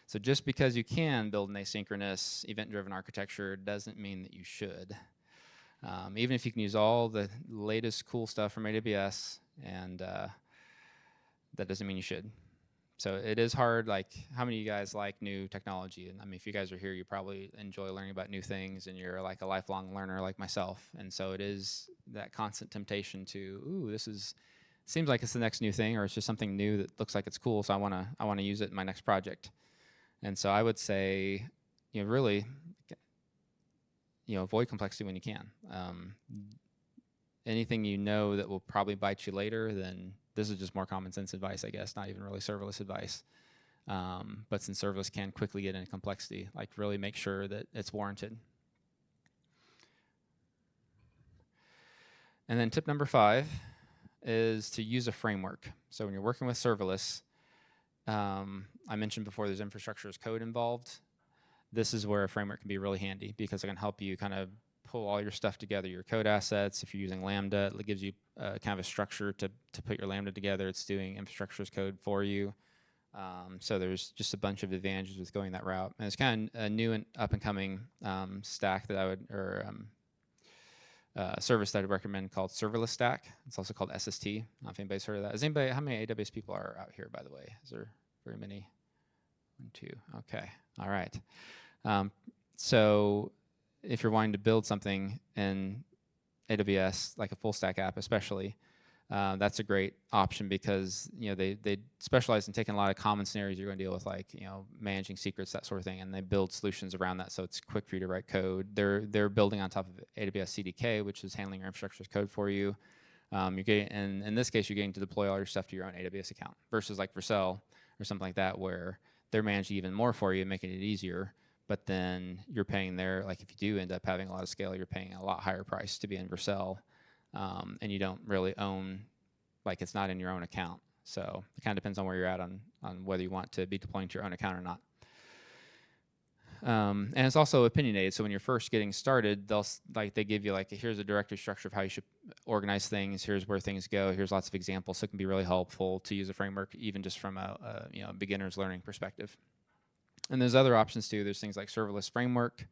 So just because you can build an asynchronous event-driven architecture doesn't mean that you should. Even if you can use all the latest cool stuff from AWS, and that doesn't mean you should. So it is hard. Like, how many of you guys like new technology? And I mean, if you guys are here, you probably enjoy learning about new things, and you're like a lifelong learner like myself. And so it is that constant temptation to, ooh, seems like it's the next new thing, or it's just something new that looks like it's cool. So I want to use it in my next project. And so I would say, really, avoid complexity when you can. Anything that will probably bite you later, then this is just more common sense advice, I guess, not even really serverless advice. But since serverless can quickly get into complexity, like, really make sure that it's warranted. And then tip number 5 is to use a framework. So when you're working with serverless, I mentioned before there's infrastructure as code involved. This is where a framework can be really handy because it can help you kind of pull all your stuff together, your code assets. If you're using Lambda, it gives you kind of a structure to put your Lambda together. It's doing infrastructure as code for you. So there's just a bunch of advantages with going that route. And it's kind of a new and up-and-coming stack that I would, or service that I'd recommend called Serverless Stack. It's also called SST. I don't know if anybody's heard of that. How many AWS people are out here, by the way? Is there very many? 1, 2. Okay. All right. So if you're wanting to build something in AWS, like a full stack app especially, that's a great option because they specialize in taking a lot of common scenarios you're going to deal with, like managing secrets, that sort of thing, and they build solutions around that so it's quick for you to write code. They're building on top of AWS CDK, which is handling your infrastructure as code for you. You're getting, and in this case, you're getting to deploy all your stuff to your own AWS account versus like Vercel or something like that, where they're managing even more for you, making it easier. But then you're paying their, like if you do end up having a lot of scale, you're paying a lot higher price to be in Vercel, and you don't really own, like it's not in your own account. So it kind of depends on where you're at on whether you want to be deploying to your own account or not. And it's also opinionated. So when you're first getting started, they give you like, here's a directory structure of how you should organize things. Here's where things go. Here's lots of examples. So it can be really helpful to use a framework, even just from a beginner's learning perspective. And there's other options too. There's things like Serverless Framework,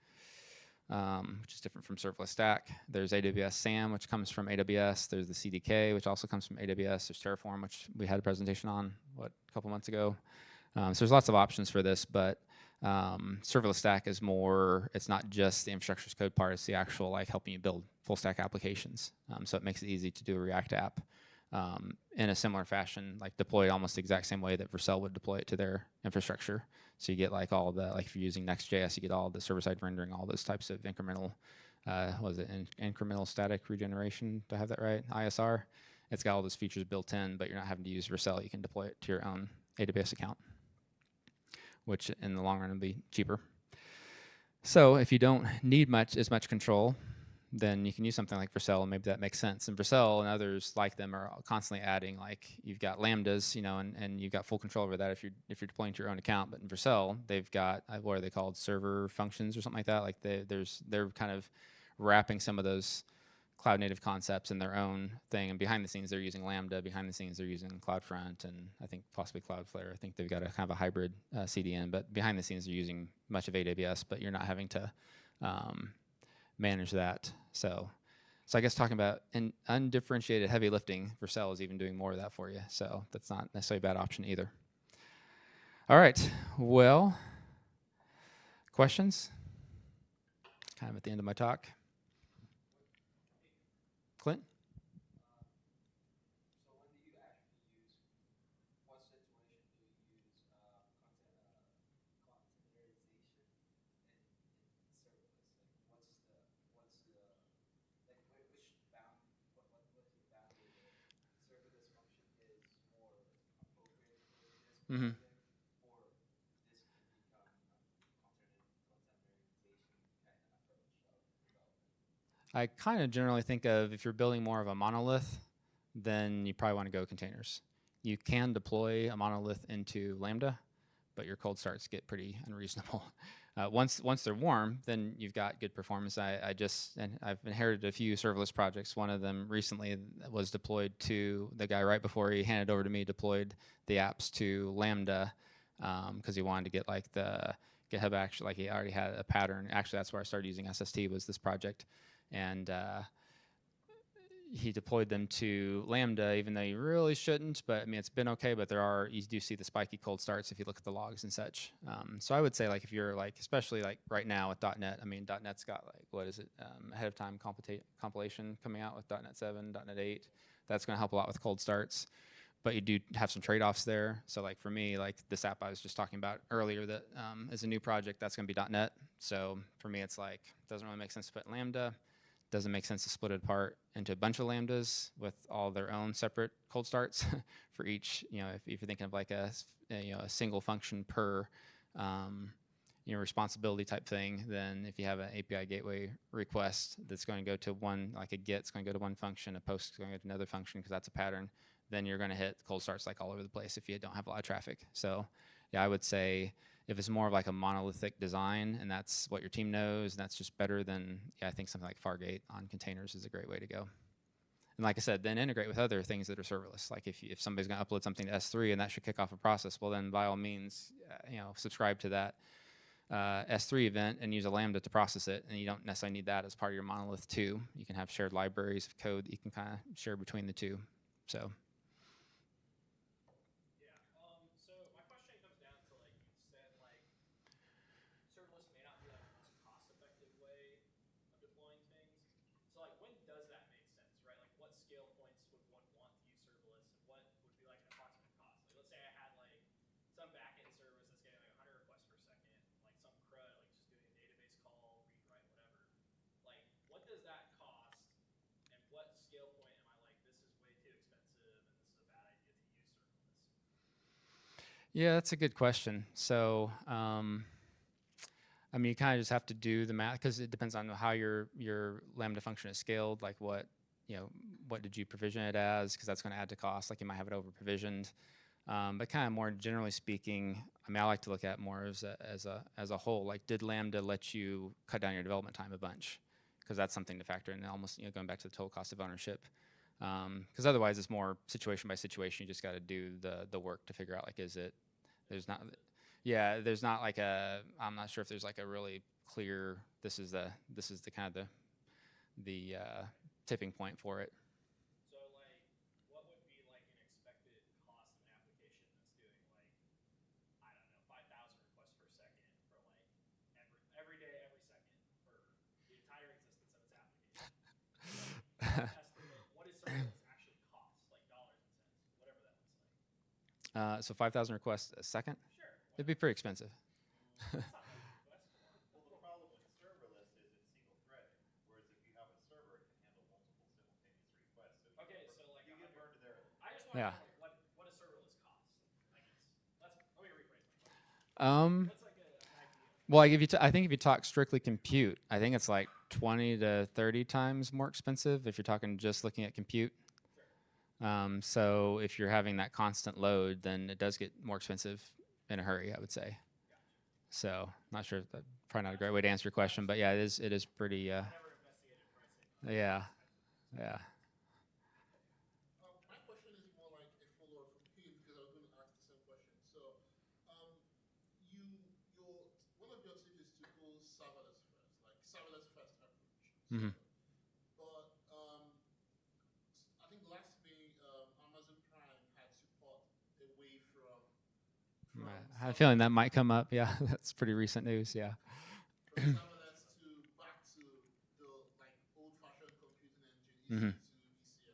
which is different from Serverless Stack. There's AWS SAM, which comes from AWS. There's the CDK, which also comes from AWS. There's Terraform, which we had a presentation on, a couple months ago. So there's lots of options for this, but Serverless Stack is more, it's not just the infrastructure as code part, it's the actual like helping you build full stack applications. So it makes it easy to do a React app in a similar fashion, like deploy it almost the exact same way that Vercel would deploy it to their infrastructure. So you get like all the, like if you're using Next.js, you get all the server-side rendering, all those types of incremental, incremental static regeneration, do I have that right? ISR. It's got all those features built in, but you're not having to use Vercel. You can deploy it to your own AWS account, which in the long run will be cheaper. So if you don't need as much control, then you can use something like Vercel, and maybe that makes sense. And Vercel and others like them are constantly adding, like you've got Lambdas, and you've got full control over that if you're deploying to your own account. But in Vercel, they've got, what are they called, server functions or something like that. Like they're kind of wrapping some of those cloud native concepts in their own thing. And behind the scenes, they're using Lambda. Behind the scenes, they're using CloudFront and I think possibly Cloudflare. I think they've got a kind of a hybrid CDN. But behind the scenes, they're using much of AWS, but you're not having to manage that. So I guess talking about an undifferentiated heavy lifting, Vercel is even doing more of that for you. So that's not necessarily a bad option either. All right. Well, questions? Kind of at the end of my talk. Clint? So when do you actually use, what situation do you use containerization in serverless? Like what's the like which bound what is the boundary that serverless function is more appropriate for this Mm-hmm. project, or this could become containerization kind of approach of development? I kind of generally think of if you're building more of a monolith, then you probably want to go containers. You can deploy a monolith into Lambda, but your cold starts get pretty unreasonable. Once they're warm, then you've got good performance. I've inherited a few serverless projects. One of them recently was deployed to the guy right before he handed over to me, deployed the apps to Lambda because he wanted to get like the GitHub action, like he already had a pattern. Actually, that's where I started using SST, was this project. And he deployed them to Lambda, even though you really shouldn't. But I mean, it's been okay. But you do see the spiky cold starts if you look at the logs and such. So I would say, like, if you're like, especially like right now with .NET. I mean, .NET's got like, what is it? Ahead of time compilation coming out with .NET 7, .NET 8. That's going to help a lot with cold starts. But you do have some trade-offs there. So like for me, like this app I was just talking about earlier that is a new project, that's going to be .NET. So for me, it's like, doesn't really make sense to put in Lambda. Doesn't make sense to split it apart into a bunch of Lambdas with all their own separate cold starts for each. If you're thinking of like a single function per responsibility type thing, then if you have an API gateway request that's going to go to one, like a get's going to go to one function, a post is going to go to another function because that's a pattern, then you're going to hit cold starts like all over the place if you don't have a lot of traffic. So yeah, I would say if it's more of like a monolithic design and that's what your team knows, and that's just better, then I think something like Fargate on containers is a great way to go. And like I said, then integrate with other things that are serverless. Like if somebody's going to upload something to S3 and that should kick off a process, well then by all means, subscribe to that S3 event and use a Lambda to process it. And you don't necessarily need that as part of your monolith too. You can have shared libraries of code that you can kind of share between the two. So. So my question comes down to, like you said, like serverless may not be like the most cost-effective way of deploying things. So like when does that make sense, right? Like what scale points would one want to use serverless, and what would be like an approximate cost? Like let's say I had like some backend service that's getting like 100 requests per second, like some CRUD, like just doing a database call, read, write, whatever. Like what does that cost, and what scale point am I like, this is way too expensive, Yeah, that's a good question. So, I mean, you kind of just have to do the math because it depends on how your Lambda function is scaled. Like what did you provision it as? Because that's going to add to cost. Like you might have it over provisioned. But kind of more generally speaking, I mean, I like to look at more as a whole. Like, did Lambda let you cut down your development time a bunch? Because that's something to factor in. Almost, going back to the total cost of ownership. Because otherwise, it's more situation by situation. You just got to do the work to figure out like, is it? There's not. Yeah, there's not like a. I'm not sure if there's like a really clear. This is the kind of the tipping point for it. So, like, what would be like an expected cost of an application that's doing like, I don't know, 5,000 requests per second for like every day, every second for the entire existence of its application? Like, estimate what is serverless actually cost, like dollars and cents, whatever that looks like. So 5,000 requests a second. Sure. It'd be pretty expensive. That's not many requests. Come on. Well, the problem with serverless is it's single-threaded, whereas if you have a server, it can handle multiple simultaneous requests. So Okay, so like you get burned there. I just want to Yeah. know like what does serverless cost? I guess. Let me rephrase my question. What's like an idea? Well, like I think if you talk strictly compute, I think it's like 20 to 30 times more expensive if you're talking just looking at compute. So if you're having that constant load, then it does get more expensive in a hurry, I would say. So not sure. That's probably not a great way to answer your question, but yeah, it is pretty. I never investigated pricing. Yeah. My question is more like a follow-up from him because I was going to ask the same question. So, one of your tips is to go serverless first, like serverless first approach. Mhm. But I think last May, Amazon Prime had support away from I have a feeling that might come up. Yeah, that's pretty recent news. Yeah. from serverless to back to the like old-fashioned computing engine, Mhm. EC2,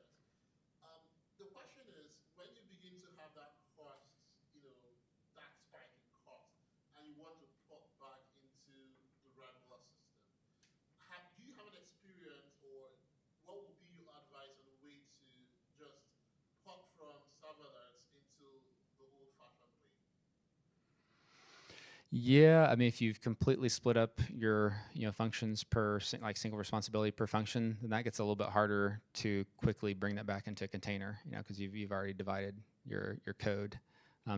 ECS. The question is, when you begin to have that cost, that spike in cost, and you want to port back into the regular system, do you have an experience, or what would be your advice on a way to just port from serverless into the old-fashioned way? Yeah, I mean, if you've completely split up your functions per like single responsibility per function, then that gets a little bit harder to quickly bring that back into a container, because you've already divided your code.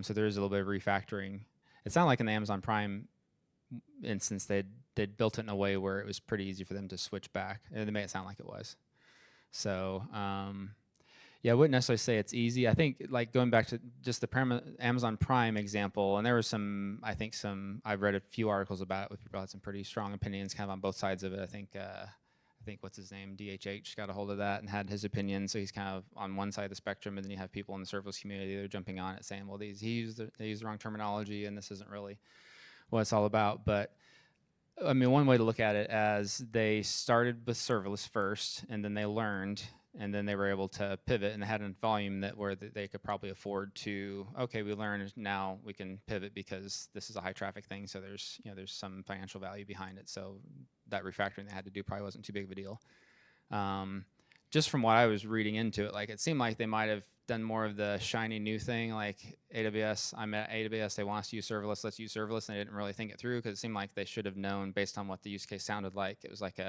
So there is a little bit of refactoring. It sounded like in the Amazon Prime instance, they'd built it in a way where it was pretty easy for them to switch back, and they made it sound like it was. So yeah, I wouldn't necessarily say it's easy. I think like going back to just the Amazon Prime example, and there was I've read a few articles about it with people who had some pretty strong opinions kind of on both sides of it. I think what's his name, DHH got a hold of that and had his opinion. So he's kind of on one side of the spectrum, and then you have people in the serverless community that are jumping on it saying, well, they used the wrong terminology and this isn't really what it's all about. But I mean, one way to look at it as they started with serverless first, and then they learned, and then they were able to pivot, and they had a volume where they could probably afford to. Okay, we learned, now we can pivot because this is a high traffic thing. So there's some financial value behind it. So that refactoring they had to do probably wasn't too big of a deal. Just from what I was reading into it, like it seemed like they might have done more of the shiny new thing, like AWS. I'm at AWS, they want us to use serverless, let's use serverless, and they didn't really think it through because it seemed like they should have known based on what the use case sounded like. It was like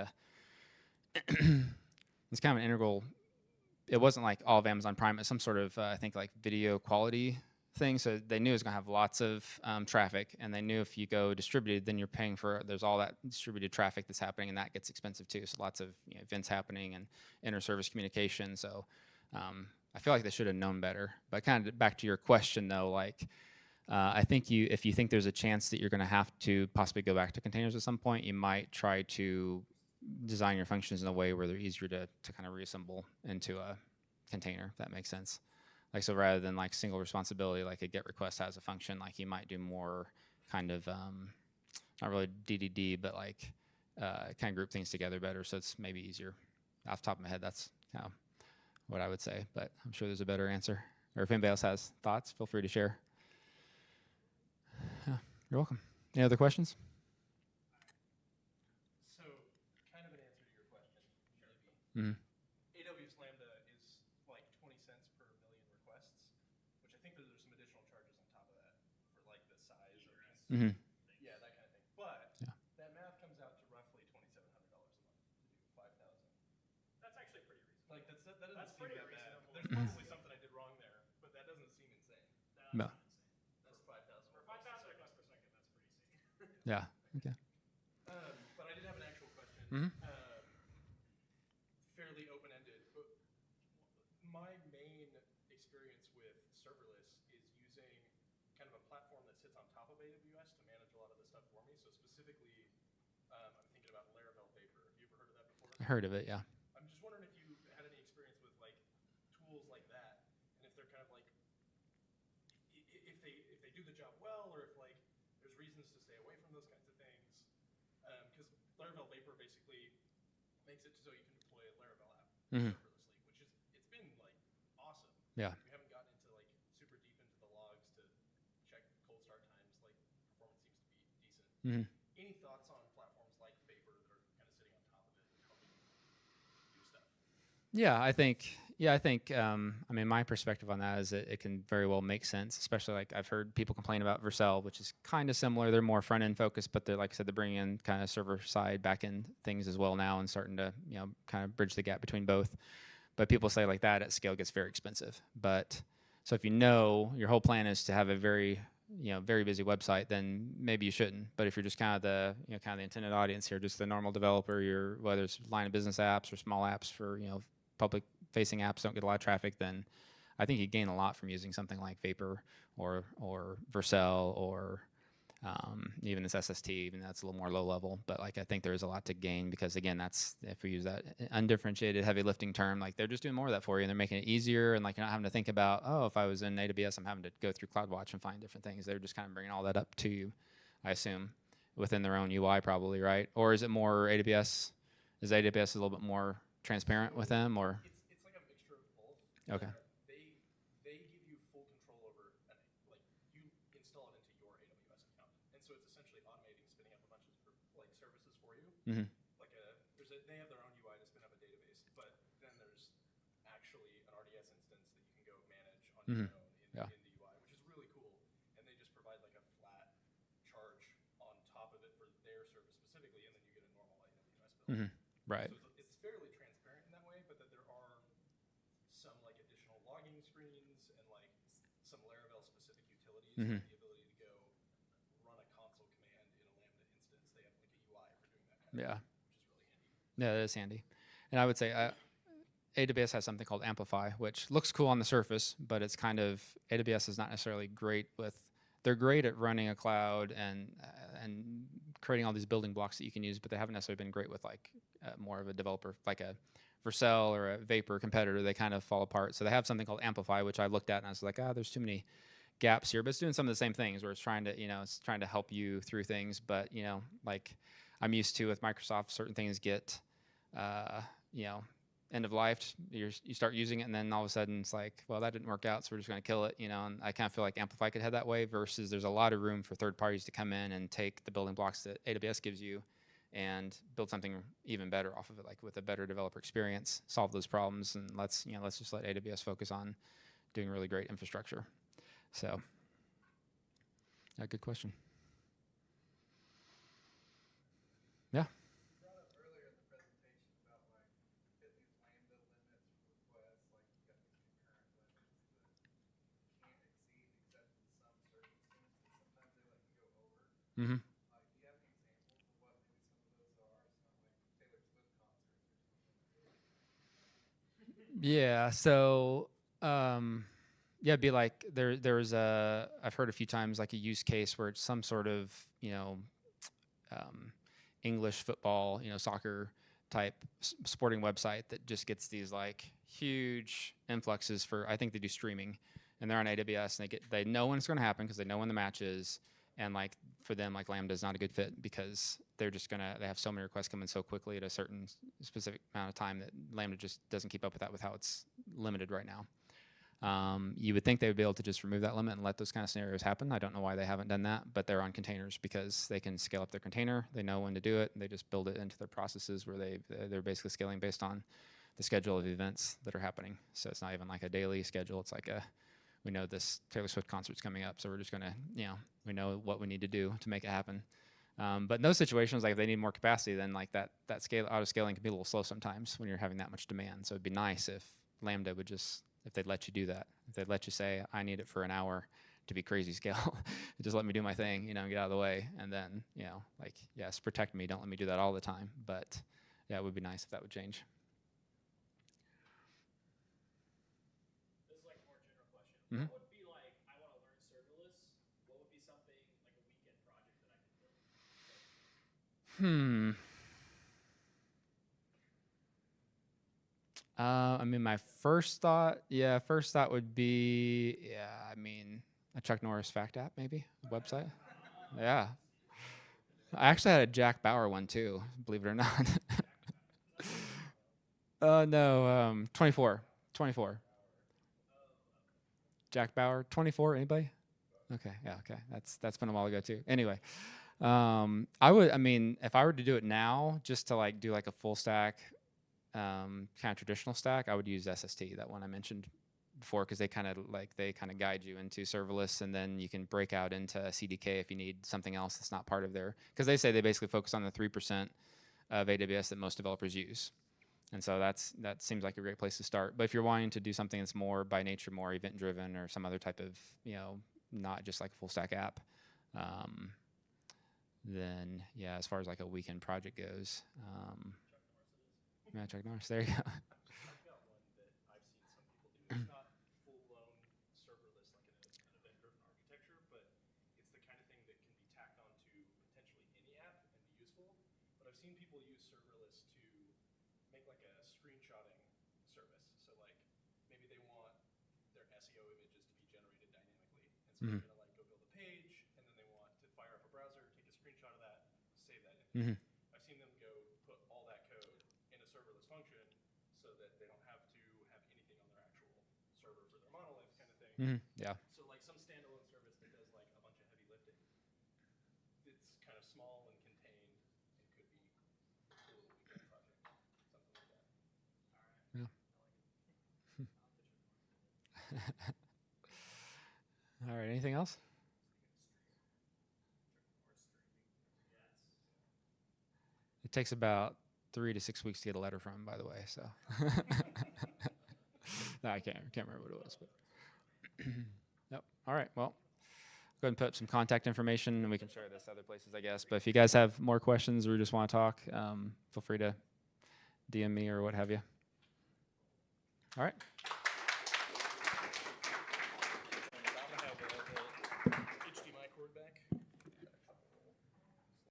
it's kind of an integral. It wasn't like all of Amazon Prime. It's some sort of I think like video quality thing. So they knew it was going to have lots of traffic, and they knew if you go distributed, then you're paying for. There's all that distributed traffic that's happening, and that gets expensive too. So lots of events happening and inter-service communication. So I feel like they should have known better. But kind of back to your question though, like I think if you think there's a chance that you're going to have to possibly go back to containers at some point, you might try to design your functions in a way where they're easier to kind of reassemble into a container, if that makes sense. Like, so rather than like single responsibility, like a get request has a function, like you might do more kind of, not really DDD, but like kind of group things together better. So it's maybe easier. Off the top of my head, that's kind of what I would say, but I'm sure there's a better answer. Or if anybody else has thoughts, feel free to share. Yeah, you're welcome. Any other questions? So, kind of an answer to your question, maybe. Mm-hmm. AWS Lambda is like 20 cents per million requests, which I think that there's some additional charges on top of that. size of Mm-hmm. yeah, that kind of thing. But Yeah. that math comes out to roughly $2,700 a month to do 5,000. That's actually pretty reasonable. Like that doesn't That's seem pretty that bad. reasonable. There's Mhm. probably something I did wrong there, but that doesn't seem insane. No, No. that's not insane. That's 5,000. For 5,000 requests per second, that's pretty sane. Yeah. Okay. But I did have an actual question. Mhm. Fairly open-ended. But my main experience with serverless is using kind of a platform that sits on top of AWS to manage a lot of the stuff for me. So specifically, I'm thinking about Laravel Vapor. Have you ever heard of that before? I heard of it. Yeah. I'm just wondering if you had any experience with like tools like that, and if they're kind of like if they do the job well, or if like there's reasons to stay away from those kinds of things. Because Laravel Vapor basically makes it so you can deploy a Laravel app Mhm. serverlessly, which is it's been like awesome. Yeah. We haven't gotten into like super deep into the logs to check cold start times. Like performance seems to be decent. Mhm. Any thoughts on platforms like Vapor that are kind of sitting on top of it and helping do stuff? Yeah, I think. Yeah, I think. I mean, my perspective on that is that it can very well make sense. Especially like I've heard people complain about Vercel, which is kind of similar. They're more front end focused, but they're like I said, they're bringing in kind of server side, back end things as well now, and starting to kind of bridge the gap between both. But people say like that at scale gets very expensive. But so if you know your whole plan is to have a very very busy website, then maybe you shouldn't. But if you're just kind of the kind of the intended audience here, just the normal developer, whether it's line of business apps or small apps for public facing apps don't get a lot of traffic, then I think you gain a lot from using something like Vapor or Vercel or even this SST, even that's a little more low level. But like I think there's a lot to gain because again, that's if we use that undifferentiated heavy lifting term, like they're just doing more of that for you and they're making it easier and like you're not having to think about if I was in AWS, I'm having to go through CloudWatch and find different things. They're just kind of bringing all that up to you, I assume, within their own UI probably, right? Or is it more AWS? Is AWS a little bit more transparent with them or? It's like a mixture of both. Okay. They give you full control over like you install it into your AWS account, and so it's essentially automating spinning up a bunch of like services for you. Mm-hmm. Like they have their own UI to spin up a database, but then there's actually an RDS instance that you can go manage on your own in the UI, which is really cool. And they just provide like a flat charge on top of it for their service specifically, and then you get a normal AWS bill. Mm-hmm. Right. So it's fairly transparent in that way, but that there are some like additional logging screens and like some Laravel specific utilities, Mhm. like the ability to go run a console command in a Lambda instance. They have like a UI for doing that kind of Yeah. thing, which is really handy. Yeah, that is handy. And I would say AWS has something called Amplify, which looks cool on the surface, but it's kind of AWS is not necessarily great with. They're great at running a cloud and creating all these building blocks that you can use, but they haven't necessarily been great with like more of a developer, like a Vercel or a Vapor competitor. They kind of fall apart. So they have something called Amplify, which I looked at and I was like, there's too many gaps here. But it's doing some of the same things where it's trying to help you through things. But like I'm used to with Microsoft, certain things get end of life. You start using it, and then all of a sudden it's like, well, that didn't work out, so we're just going to kill it. And I kind of feel like Amplify could head that way. Versus there's a lot of room for third parties to come in and take the building blocks that AWS gives you and build something even better off of it, like with a better developer experience, solve those problems, and let's just let AWS focus on doing really great infrastructure. So, good question. Yeah. You brought up earlier in the presentation about like hit these Lambda limits for requests, like you got these concurrent limits that can't exceed except in some circumstances. Sometimes they let you go over. Mm-hmm. Like, do you have any examples of what maybe some of those are? It's not like Taylor Swift concerts or something. Yeah. So, yeah, it'd be like there's I've heard a few times like a use case where it's some sort of English football, soccer type sporting website that just gets these like huge influxes for. I think they do streaming, and they're on AWS, and they know when it's going to happen because they know when the match is, and like for them like Lambda is not a good fit because they have so many requests coming so quickly at a certain specific amount of time that Lambda just doesn't keep up with that with how it's limited right now. You would think they would be able to just remove that limit and let those kind of scenarios happen. I don't know why they haven't done that, but they're on containers because they can scale up their container. They know when to do it, and they just build it into their processes where they're basically scaling based on the schedule of events that are happening. So it's not even like a daily schedule. It's like a we know this Taylor Swift concert's coming up, so we're just gonna, we know what we need to do to make it happen. But in those situations, like if they need more capacity, then like that auto scaling can be a little slow sometimes when you're having that much demand. So it'd be nice if Lambda would if they'd let you do that. If they'd let you say, I need it for an hour to be crazy scale, just let me do my thing, get out of the way. And then, like, yes, protect me. Don't let me do that all the time. But yeah, it would be nice if that would change. This is like a more general question. Mhm. What would be like, I want to learn serverless. What would be something like a weekend project that I could build? I mean, my first thought would be, a Chuck Norris fact app, maybe, a website. Yeah. I actually had a Jack Bauer one too, believe it or not. No, 24. Jack Bauer, 24, anybody? Okay, yeah, okay. That's been a while ago too. Anyway, if I were to do it now, just to like do like a full stack, kind of traditional stack, I would use SST, that one I mentioned before, because they kind of guide you into serverless, and then you can break out into CDK if you need something else that's not part of their, because they say they basically focus on the 3% of AWS that most developers use. And so that seems like a great place to start. But if you're wanting to do something that's more by nature, more event driven, or some other type of, not just like a full stack app, then yeah, as far as like a weekend project goes, Chuck Norris, there you go. I've got one that I've seen some people do. It's not full-blown serverless like an event-driven architecture, but it's the kind of thing that can be tacked onto potentially any app and be useful. But I've seen people use serverless to make like a screenshotting service. So like maybe they want their SEO images to be generated dynamically, and so they're gonna like go build a page, and then they want to fire up a browser, take a screenshot of that, save that image. I've seen them go put all that code in a serverless function so that they don't have to have anything on their actual server for their monolith kind of thing. Yeah. So like some standalone service that does like a bunch of heavy lifting. It's kind of small and contained and could be a cool little weekend project, something like that. Yeah. All right. Anything else? It takes about 3 to 6 weeks to get a letter from him, by the way. So, no, I can't remember what it was, but yep. All right. Well, go ahead and put some contact information, and we can share this other places, I guess. But if you guys have more questions or just want to talk, feel free to DM me or what have you. All right.